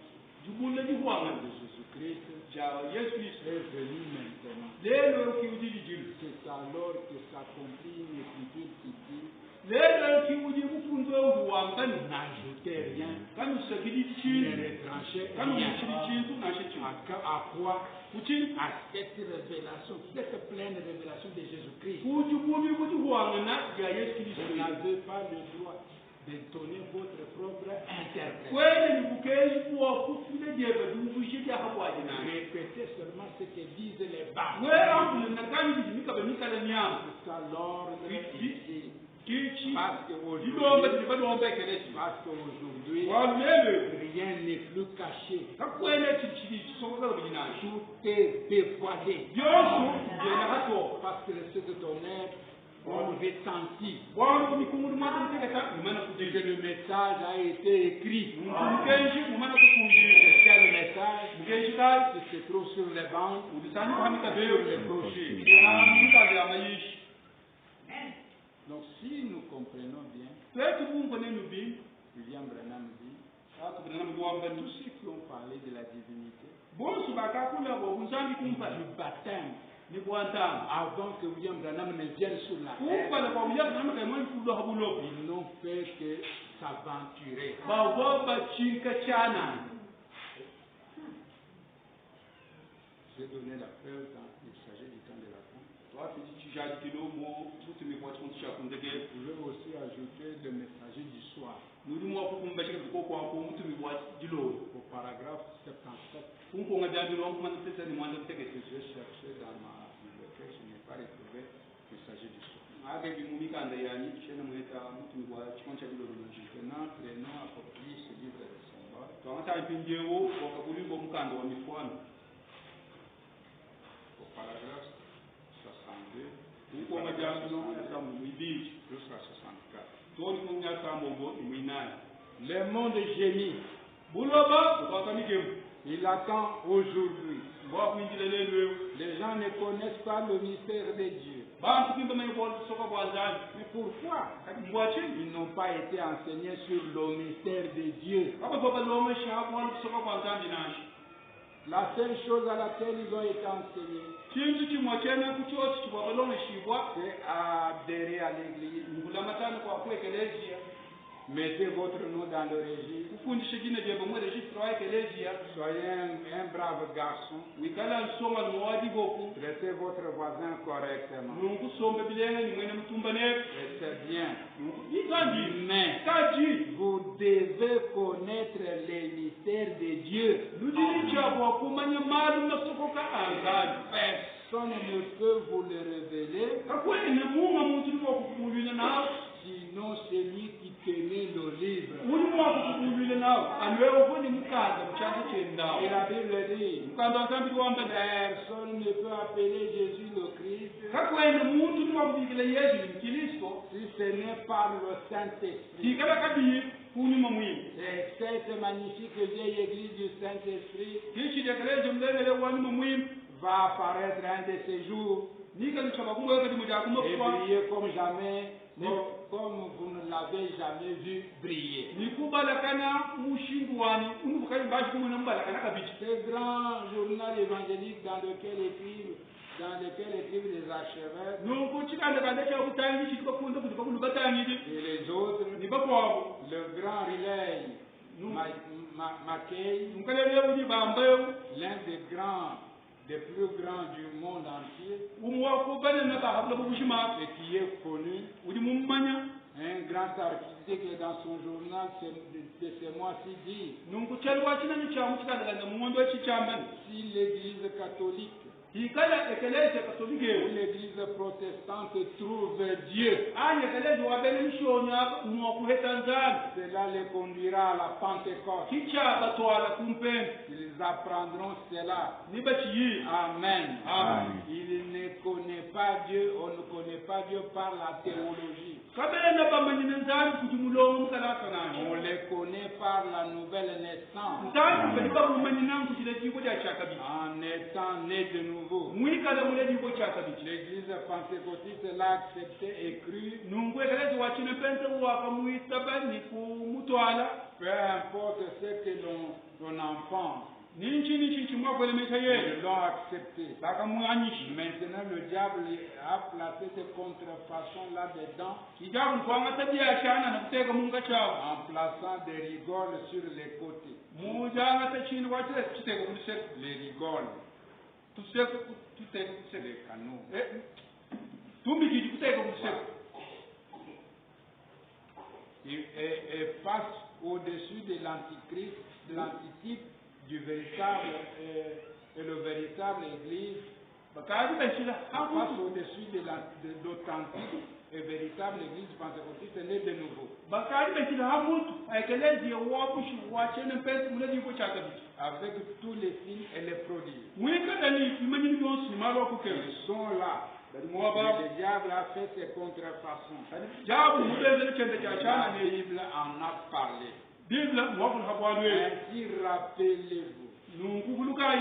jibule jiwangana de Jésus-Christ kya yesu kristo est venue maintenant. lelo kiwujilijili C'est alors que s'accomplit une écriture qui dit lelo kiwuji bufunzo ubuwangani n'ajoutez rien, kani usagili ne kintu retranchez kani rien. umushili kintu nashe kintu À quoi? kuki À cette révélation, cette pleine révélation de Jésus-Christ. kujibuli bujiwangana ya yesu Vous kristo n'avez pas le droit de donner votre propre interprétation. kwene nikukeji kuwa kufile jebe duvushi lya habwaji nani Répétez seulement ce que disent les bas. weambule nakani bijimikabe mikale myama Ça l'ordre ici. kichi Parce lidombe qu'aujourd'hui, tilibadombe ekelesi walulele rien n'est plus caché. kakwene chichili chisokokelo bijinani Tout est dévoilé. byoso jena hato Parce que le Seigneur d'honneur, on veut sentir bwantu mikungulu mwatu mteketa mumana que kujije le message a été écrit. mukenji mumana kukujije C'est le message mukenji kai qui se trouve sur les bancs ou ulisani kuhamika beyo sur les brochures. mikazi amayishi Donc si nous comprenons bien, twetu bumbone nubi William Branham dit, akubirana muwambani tous ceux qui ont parlé de la divinité, bonsu bakakula bobunzambi kumpa du baptême, ni bwantama avant que William Branham ne vienne sur la terre, kumpala kwa uyaga namaka imani kulo habulo ils n'ont fait que s'aventurer. bagoba chinka chana J'ai donné la preuve quand il s'agit du temps de la fin. twafiti chijaji kidogo mutumi kwa chikundu chakundeke Vous pouvez aussi ajouter le messager du soir mulimu wakukumbashika kwako mutumi kwa jilo au paragraphe 77. kunkonga jambi lo kumana pesa ni mwanda mtekete J'ai cherché dans ma bibliothèque, je n'ai pas retrouvé le messager du soir. ake bimumikanda yani chena mweta mutumi kwa chikundu cha jilo loji Maintenant, prenons approprié ce livre de symboles. twangata ipinjewo wakabulimbo mukanda wa mifwano Au paragraphe 62 kunkonga jambi lo yasamu mwibiji jusqu'à 64. toni kunya sambo mwinayi Le monde gémit. buloba ukakamikemu Il attend aujourd'hui. bwakwinjila lelwewo Les gens ne connaissent pas le mystère de Dieu. bantu kimba mayibona soka bwanzani Mais pourquoi kati mbwachini ils n'ont pas été enseignés sur le mystère de Dieu? abagoba loma shahabona kusoka bwanzani nashi La seule chose à laquelle ils ont été enseignés, chintu chimwe chene kuchosi chibwaba loma shibwa c'est à adhérer à l'église. ngulamatani kwa kuekelezia Mettez votre nom dans le registre. kufundisha jina jeba mwe registre wa ekelezia Soyez un brave garçon. wikala nsoma nwadi goku Traitez votre voisin correctement. nunkusomba bilenga ni mwene mutumbaneke Et c'est bien. ikandi Mais kaji vous devez connaître les mystères de Dieu. lujili chabwa kumanya malu nasokoka angani Personne ne peut vous le révéler, kakwene munga muntu ni wakukubulina nawe sinon celui qui connaît le libre. uli mwakukubulile nawo aniwewe ufuni mukanda mchanje chendawo Et la Bible dit, mukanda wasambili wambele personne ne peut appeler Jésus le Christ kakwene muntu niwakubikile yesu ni mkristo si ce n'est par le Saint-Esprit. tikala kabii kunyuma mwini Et cette magnifique vieille église du Saint-Esprit kichidekeleje mlelele wanyuma mwini va apparaître un de ces jours nikalichaba kumweka timujakuma et kuwa briller comme jamais, comme vous ne l'avez jamais vu briller. nikubalakana mushingu wani unubukali mbashi kumwena mubalakana kabichi Ce grand journal évangélique dans lequel écrivent les archevêques nuko chikandakanda chakutangi chitibakunda kuti bakulu batangidi et les autres, ni bakwabo le grand relais Mackay, mukalele uli bambayo l'un des plus grands du monde entier, umwako banana bahabla bubushima et qui est connu, uli mumanya un grand article dans son journal de ce mois-ci dit, nuko chalwa chinani chamu chikandakanda mumondo chichambani si l'église catholique ikala ekeleze ou katolike l'église protestante trouve Dieu, anye ekeleze wabele mishonya mwakuhetanzani cela les conduira à la Pentecôte. kichaba twala kumpeni Ils apprendront cela. nibachiyi Amen. Amen. Il ne connaît pas Dieu, on ne connaît pas Dieu par la théologie. kabena bamanyine nzani kuti mulongo mukalakanani On les connaît par la nouvelle naissance, nzani kuti babumanyinangu kuti lejibo lya chakabiti en étant né de nouveau. mwikala mule libo chakabiti L'église pentecôtiste l'a accepté et cru. nungu ekeleze wachine pense wakamwitabani kumutwala Peu importe ce que l'on en pense, ninchi chimwakwelemeka yeye ils l'ont accepté. bakamwanyishi Maintenant, le diable a placé ces contrefaçons là-dedans kijabu nkwanga tabyashana nakuteka munga chawo en plaçant des rigoles sur les côtés. mujanga tachini wachile tuteka kuliseka Les rigoles, tuteka tuteka c'est kuliseka les canaux. tumbikiji kuteka kuliseka Et face au-dessus de l'antichrist, de l'antitype du véritable et le véritable église, bakadi bashira face hakutu au-dessus de l'authentique et véritable église pentecôtiste née de nouveau, bakadi bashira hakutu ekeleze wabushi wachene pense mule libo chakabiti avec tous les signes et les prodiges. mwikadani imanyini byonsi nimalo kukele Ils sont là. mwaba Le diable a fait ses contrefaçons. jabu mudezele chende La chachana ne Bible en a parlé. bibla mwakul habwanwe Ainsi, rappelez-vous, nunkukulukai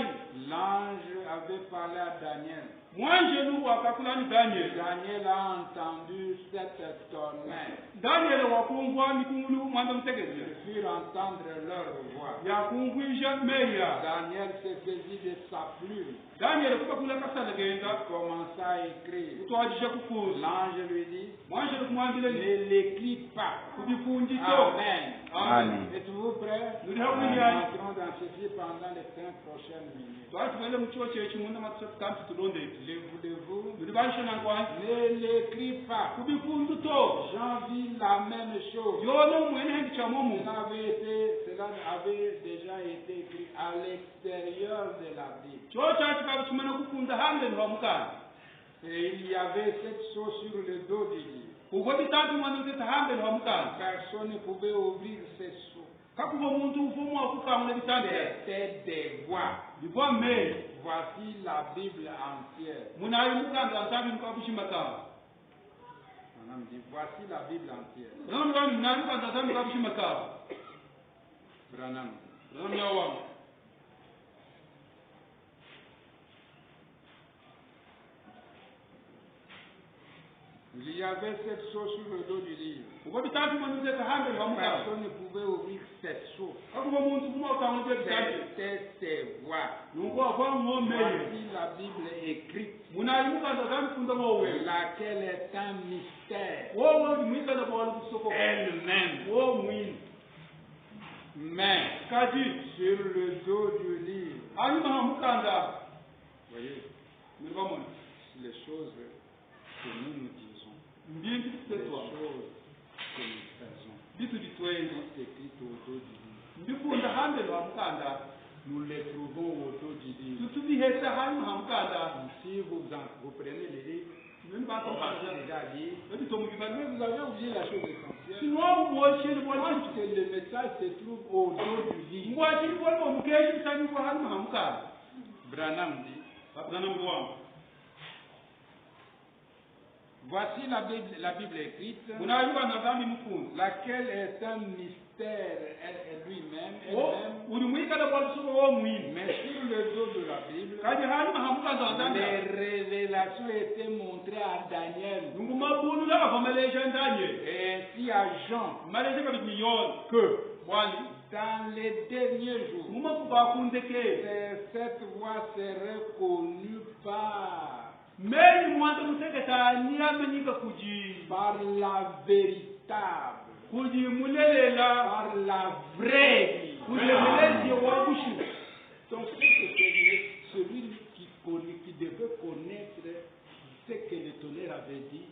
l'ange avait parlé à Daniel. mwanje nu wakakulani daniel Daniel a entendu cette tonnerre. daniel wakungwa mikungulu mwanda mtegeze Ils firent entendre leur voix. yakungwisha meya Daniel se saisit de sa plume. daniel kukakula kasala genda Il commença à écrire. kutwajisha kufunza L'ange lui dit, mwanje kumwambile ne l'écris pas. kujifunjito Amen. Amen. Êtes-vous prêts? Nous Nous avons entrons dans ceci pendant les 5 prochaines minutes. twatubele muchiwo chechi munda matsatkamsi tulonde Le voulez-vous? nuli banshonangwani Ne l'écris pas. kubifunzu to Jean vit la même chose. yona umwene hendi chamomu Cela avait déjà été écrit à l'extérieur de la Bible. cho chachi kaba chimana kufunza hambeni wa mukana Et il y avait cette chose sur le dos du livre. kuko bitatu mwana uteta hambeni wa mukana Personne ne pouvait ouvrir ces sceaux. kakuba muntu ufumu wakukamula bitande C'était des voix. libwa mmeli Voici la Bible entière. munayi mukanda antabi mukabushimaka On dit, voici la Bible entière. namulani munayi mukanda antabi mukabushimaka Branham. namyawamu Il y avait cette chose sur le dos du livre. kuko bitatu mwana uteta hambeni wa mukana Personne ne pouvait ouvrir cette chose. kakuba muntu ufumu wakukamula bitande C'était ces voix. nuko wakwamwo mmeli Voici la Bible écrite, munayi mukanda kamfunza wowe laquelle est un mystère wowe mwikana kwa kusoko elle-même. wo mwini Mais kati sur le dos du livre, hanyuma ha mukanda voyez, muri bamona les choses que nous disons, mbintu les tutetwa choses que nous faisons, bitu bitwenza sont écrites au dos du livre. mbifunda hambeni wa mukanda Nous les trouvons au dos du livre. tutubihesa hanyuma ha mukanda Si vous prenez les livres, nini on va bakokaza déjà lire, ebitomukiza mais vous avez oublié la chose essentielle. sinon vous voyez le Moi, bon que le message se trouve au dos du livre. moi je vois mon mukeji msanyi kwa hali mahamka Branham dit, Branham mwa voici la Bible écrite, unajua nadhani mfunzi laquelle est un mystère lui-même, elle-même, ulimwika na kwa suko wao mwini mais sur le dos de la Bible, kaji hali mahamka za ndani les révélations étaient montrées à Daniel nungu mabulu la akomeleja ndanye et ainsi à Jean maleje kabiti yon que bwali dans les derniers jours, muma kuba kundeke cette voix serait connue meni mwanzo museketa ni amenyika par la véritable, kuji mulelela par la vraie vie. kuji mulezi wa bushu Donc celui qui devait connaître ce que le tonnerre avait dit,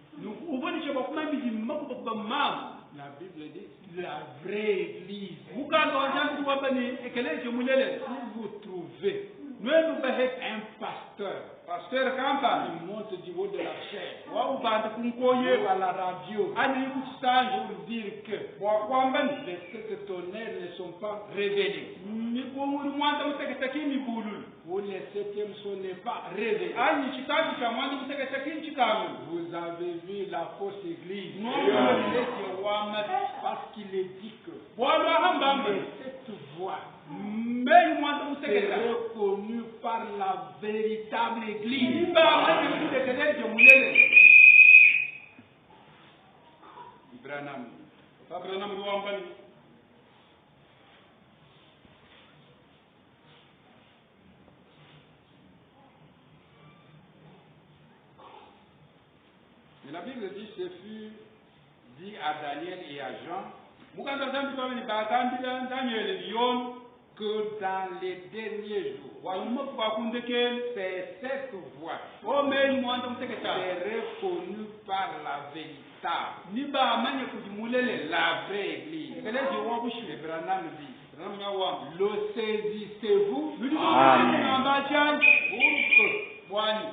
uboni cheba kuma miji makuba kuba mama la Bible dit la vraie église. mukanga wanjangu wabani ekeleje mulele Si vous trouvez nwenu bahe un pasteur pasteur kamba qui monte du haut de la chair wa ubande kunkoye ou à la radio ani kustanjo pour dire que wa kwambani les sept tonnerres ne sont pas révélés ni kumuri mwanza museketa kimi bulul ou les septièmes sont n'est pas révélés. ani chitabu cha mwanza museketa kimi chikamu Vous avez vu la fausse église mwamuleze wa parce qu'il est dit que bwana hambamba cette voix mbei mwanza museketa est reconnue par la véritable église. imba mwanza museketa mulele Branham. Branham wambani Mais la Bible dit ce fut dit à Daniel et à Jean mukanda zambi tawani bakambira Daniel yon que dans les derniers jours, waluma bakundeke c'est cette voix o mbei mwanza museketa est reconnue par la véritable, ni ba manye kuji mulele la vraie église. ekeleje wa bushu Et Branham dit, Branham yawa le saisissez-vous namba change bwani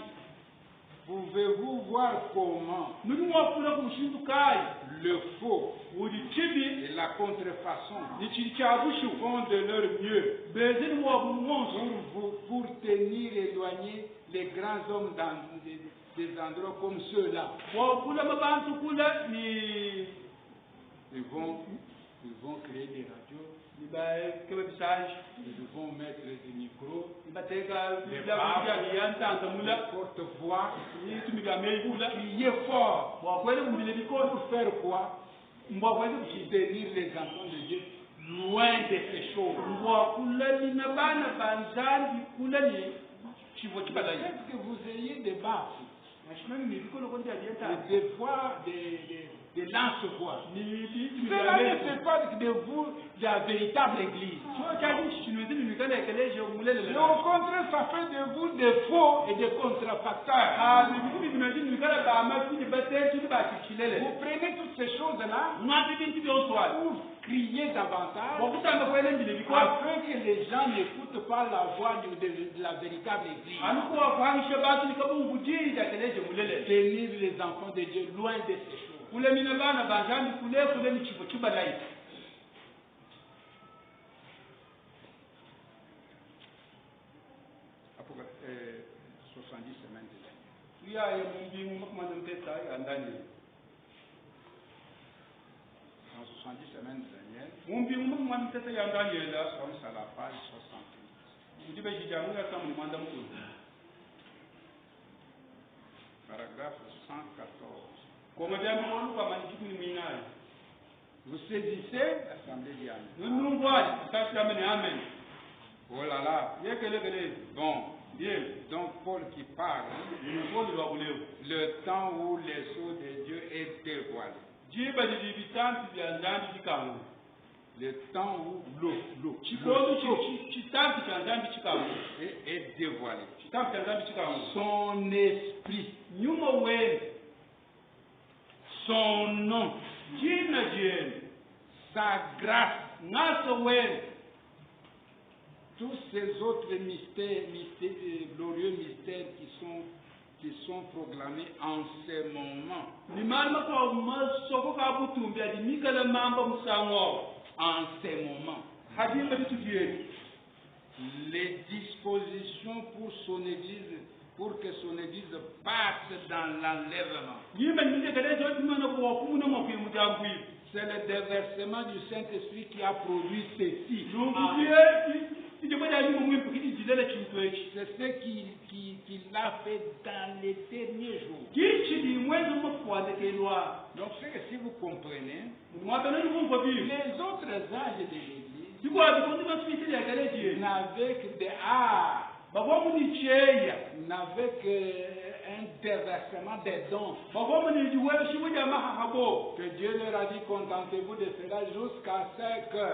pouvez-vous voir comment nuni wafuna kumshindukai le faux udi chibi et la contrefaçon ni chiri cha bushu font de leur mieux bezini wa bumonso pour tenir éloignés les grands hommes dans des endroits comme ceux-là. wa kula mabantu kula ni Ils vont créer des radios, ni ba kebe bisage ils vont mettre des micros, ni bateka Les bila kuja ni yanta des mula porte-voix, ni tumiga mei pour kula crier fort. wa kwele kumbile bikono Pour faire quoi? mbwa kwele Pour kuchite tenir les enfants de Dieu loin de ces choses. mbwa kula ni na bana banzandi kula ni chivo chibala yi Peut-être que vous ayez des baffes, nashimani ni bikono kondi alienta des voix, des lance-voix. ni Cela ne fait pas de vous la véritable église. Mais au contraire, ça fait de vous des faux et des contrefacteurs. Vous prenez toutes ces choses-là pour crier davantage afin que les gens n'écoutent pas la voix de la véritable église. Tenir les enfants de Dieu loin de ces choses. Après 70 semaines de l'année. Dans 70 semaines de Daniel, nous sommes à la page 68. Paragraphe 114. Vous saisissez l'assemblée dit Amen. Oh là là. Bon. Donc Paul qui parle, le temps où les sceaux de Dieu est dévoilé. Le temps où l'eau est dévoilé. Son esprit, son nom, sa grâce, tous ces autres mystères, glorieux mystères qui sont qui sont proclamés en ce moment. Ni malma ko masoko ka butumbi adi mikala mamba musango. En ce moment. Hadi ngati tudiye. Les dispositions pour son église, pour que son église parte dans l'enlèvement. C'est le déversement du Saint-Esprit qui a produit ceci. C'est ce qu'il a fait dans les derniers jours. Donc, c'est que si vous comprenez, les autres âges de l'Église n'avaient que des arts, n'avaient qu'un déversement des dons. Que Dieu leur a dit, contentez-vous de cela jusqu'à ce que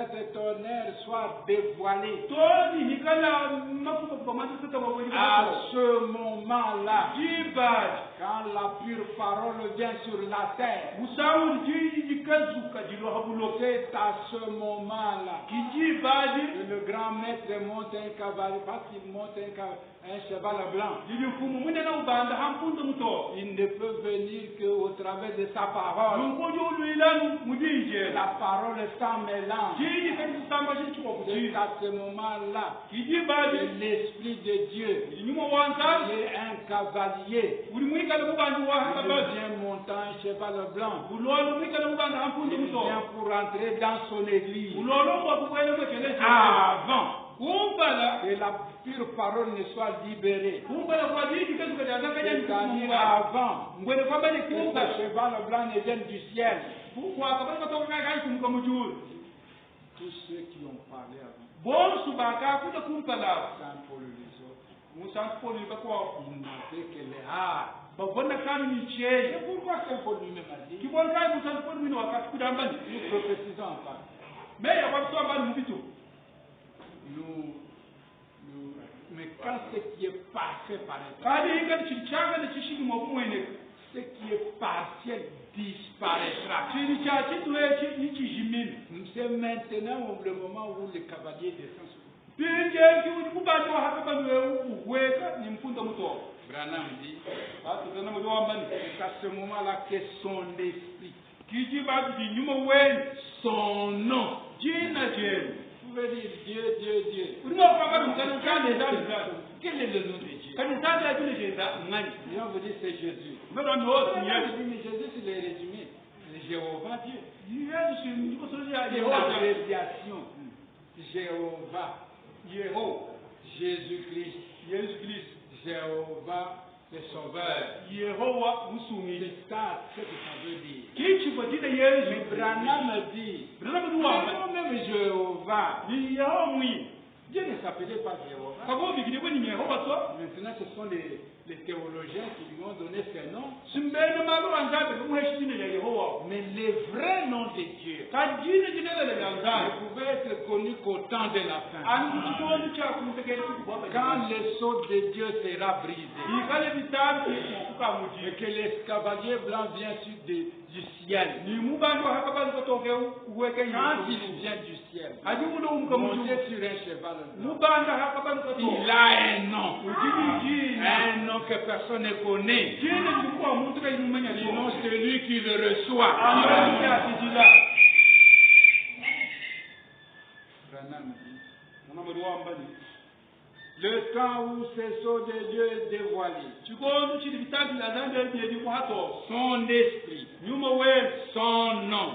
cet tonnerre soit dévoilé. À ce moment-là, quand la pure parole vient sur la terre, c'est à ce moment-là que le grand maître monte un cavalier, parce qu'il monte un cheval blanc. Il ne peut venir qu'au travers de sa parole. La parole sans mélange. C'est à ce moment-là que l'Esprit de Dieu est un cavalier. Il vient montant un cheval blanc. Il vient pour entrer dans son église. Avant que la pure parole ne soit libérée. C'est-à-dire avant que ce cheval blanc ne vienne du ciel. Tous ceux qui ont parlé avant, Saint Paul les autres, ils n'avaient que les arts. C'est pourquoi Saint Paul lui-même a dit, nous prophétisons en part. Mais quand ce qui est parfait paraîtra, ce qui est partiel disparaîtra. C'est maintenant le moment où le cavalier descend sur vous. Branham dit, c'est à ce moment-là que son esprit, son nom, vous pouvez dire Dieu, Dieu, Dieu. Quel est le nom de Dieu? Bien vous dire c'est Jésus. Mais Jésus c'est le résumé. Jéhovah Dieu. L'abréviation. Jéhovah. Jésus-Christ. Jéhovah le Sauveur. C'est ça ce que ça veut dire. Mais Branham dit, même Jéhovah, Dieu ne s'appelait pas Jéhovah. Maintenant, ce sont les théologiens qui lui ont donné ce nom. Mais le vrai nom de Dieu ne pouvait être connu qu'au temps de la fin. Quand le sceau de Dieu sera brisé, et que l'escavalier blanc vient du ciel. Quand il vient du ciel, monté sur un cheval blanc, il a un nom que personne ne connaît, sinon celui qui le reçoit. Le temps où ce sceau de Dieu est dévoilé, son esprit, son nom,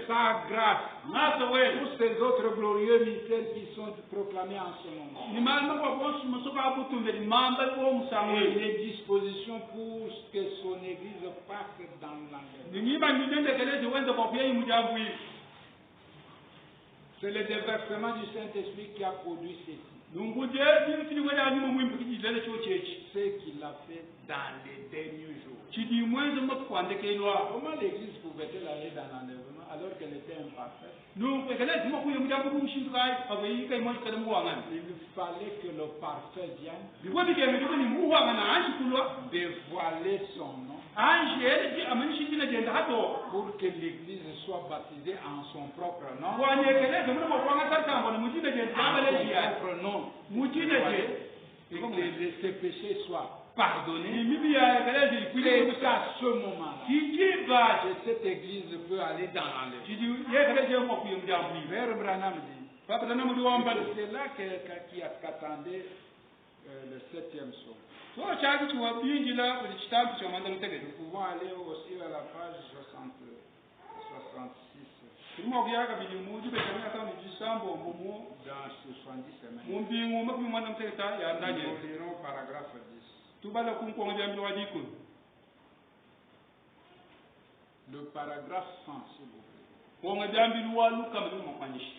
sa grâce, tous ces autres glorieux mystères qui sont proclamés en ce moment. Et les dispositions pour que son église passe dans l'enlèvement. C'est le déversement du Saint-Esprit qui a produit ceci. Ce qu'il a fait dans les derniers jours. Comment l'église pouvait-elle aller dans l'enlèvement alors qu'elle était imparfaite. nous ekelezi mo kuye mujambo kumshinkai abai kai mo kada muwangan Il fallait que le parfait vienne bigo bikeme bigo ni muwangan anshi kulwa dévoiler son nom anshi ele ji amanshi dina jenda hato pour que l'église soit baptisée en son propre nom. wanye ekelezi mo mo kwanga tartambo ni mujina jenda En abale son ya propre nom. mujina je Et que ses péchés soient pardonnés. ni mibi ya ekelezi Et kuye qu'à ce moment-là, kijiba que cette église peut aller dans l'enlèvement. jidi ekelezi mo kuye mujambo ni Frère Branham dit, papa dana mu wamba c'est là qui attendait le 7e psaume. so chaki tuwa binjila kuli chitambu cha mandalo tegete Nous pouvons aller aussi à la page 66. turimo kuyaka bili muji bekamya tawo ni jisambo mumu Dans 70 semaines. mumbingu makumi mandalo tegeta ya ndaje Nous lirons paragraphe 10. tubala kunkonga jambi wadikulu Le paragraphe 100, s'il vous plaît. konga jambi luwalu kama ni mafanyisha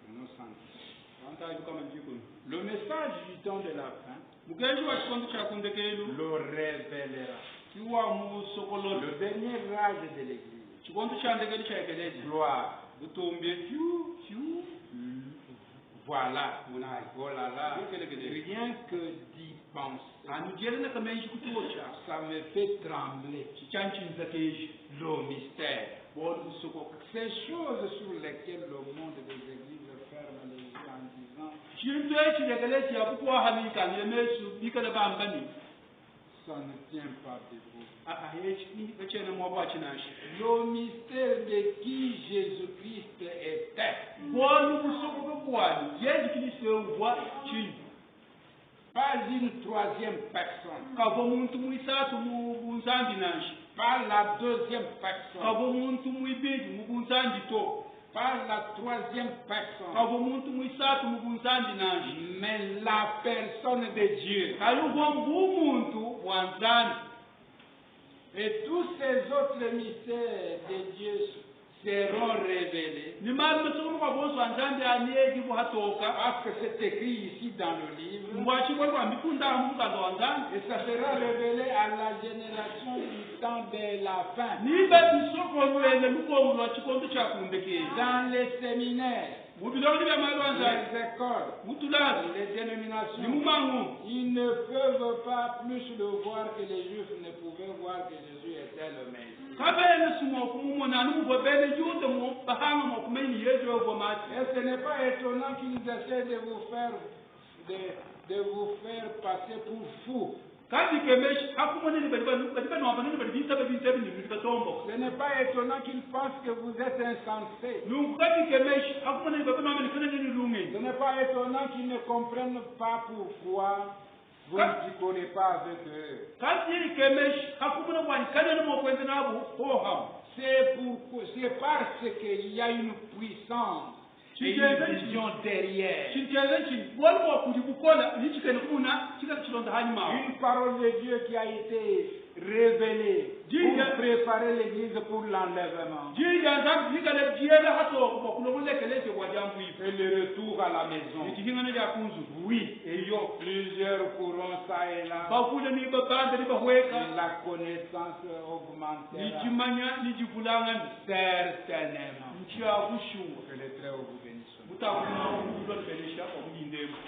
Nous sentons. antaji kama njikulu Le message du temps de la fin mugenji wa chikondo cha kundekelu le révélera. kiwa musokolo Le dernier âge de l'église. chikondo cha ndekelu cha ekelezi Gloire. butombye fiu Voilà. Unai. Oh là là. Quel- Rien que d'y penser. anujele na kama ishi kutocha Ça me fait trembler. chichanchinza keshi Le mystère. bolu busoko Ces choses sur lesquelles le monde des églises ferme les yeux en disant shinto eshi ekelezi yakukuwa hamika yemesu bikala bambani ça ne tient pas debout. echi echene mwabwa chinashi Le mystère de qui Jésus-Christ était. bolu busoko bwani yesu kristo ubwa chintu Pas une troisième personne. kavo muntu mwisatu mubunzandi nashi Pas la deuxième personne. kavo muntu mwibili mubunzandi to Pas la troisième personne. kavo muntu mwisatu mubunzandi nashi Mais la personne de Dieu. kalugo mbumuntu wanzandi Et tous ces autres mystères de Dieu seront révélés. ni mali masoko kwa bonso wanzandi aniegi buhatoka Parce que c'est écrit ici dans le livre. mbwachi kwa kwa mikunda mukando wanzandi Et ça sera révélé à la génération du temps de la fin. niba bisoko lwele lukongo lwa chikondo cha kundekeza Dans les séminaires, mubiloni bya mali wanzandi les écoles, mutulazi les ni dénominations, mumangu ils ne peuvent pas plus le voir que les Juifs ne pouvaient voir que Jésus était le Messie. kabele sumo kumumona nubo bele jude mo bahanga mo kumeni yesu obo mati Et ce n'est pas étonnant qu'ils essaient de vous faire passer pour fous. kandi kemeshi akumoneni bali no abaneni bali bitabe bitabe ni bitatombo Ce n'est pas étonnant qu'ils pensent que vous êtes insensés. nungu kandi kemeshi akumoneni bali no abaneni kana ni Ce lungi n'est pas étonnant qu'ils ne comprennent pas pourquoi vous ne chicanez pas avec eux. kandi kemeshi akumona kwani kana mo kwende nabo ho C'est parce qu'il y a une puissance et une vision derrière. chinteze chin bol mo kudi bukola ni chikene kumuna chika chilonda hanyuma Une parole de Dieu qui a été révélée pour préparer l'église pour l'enlèvement jinga zak zikale jiele hato ko kulongole kelese kwa jambu ife et le retour à la maison. ni chingana ya kunzu Oui, et yo plusieurs courants ça et là. bakule ni babanda ni bahweka Et la connaissance augmentera ni jimanya ni jibulanga certainement. nchia kushu Que le très haut vous bénisse. mutakuna ukudwa belisha okudindemo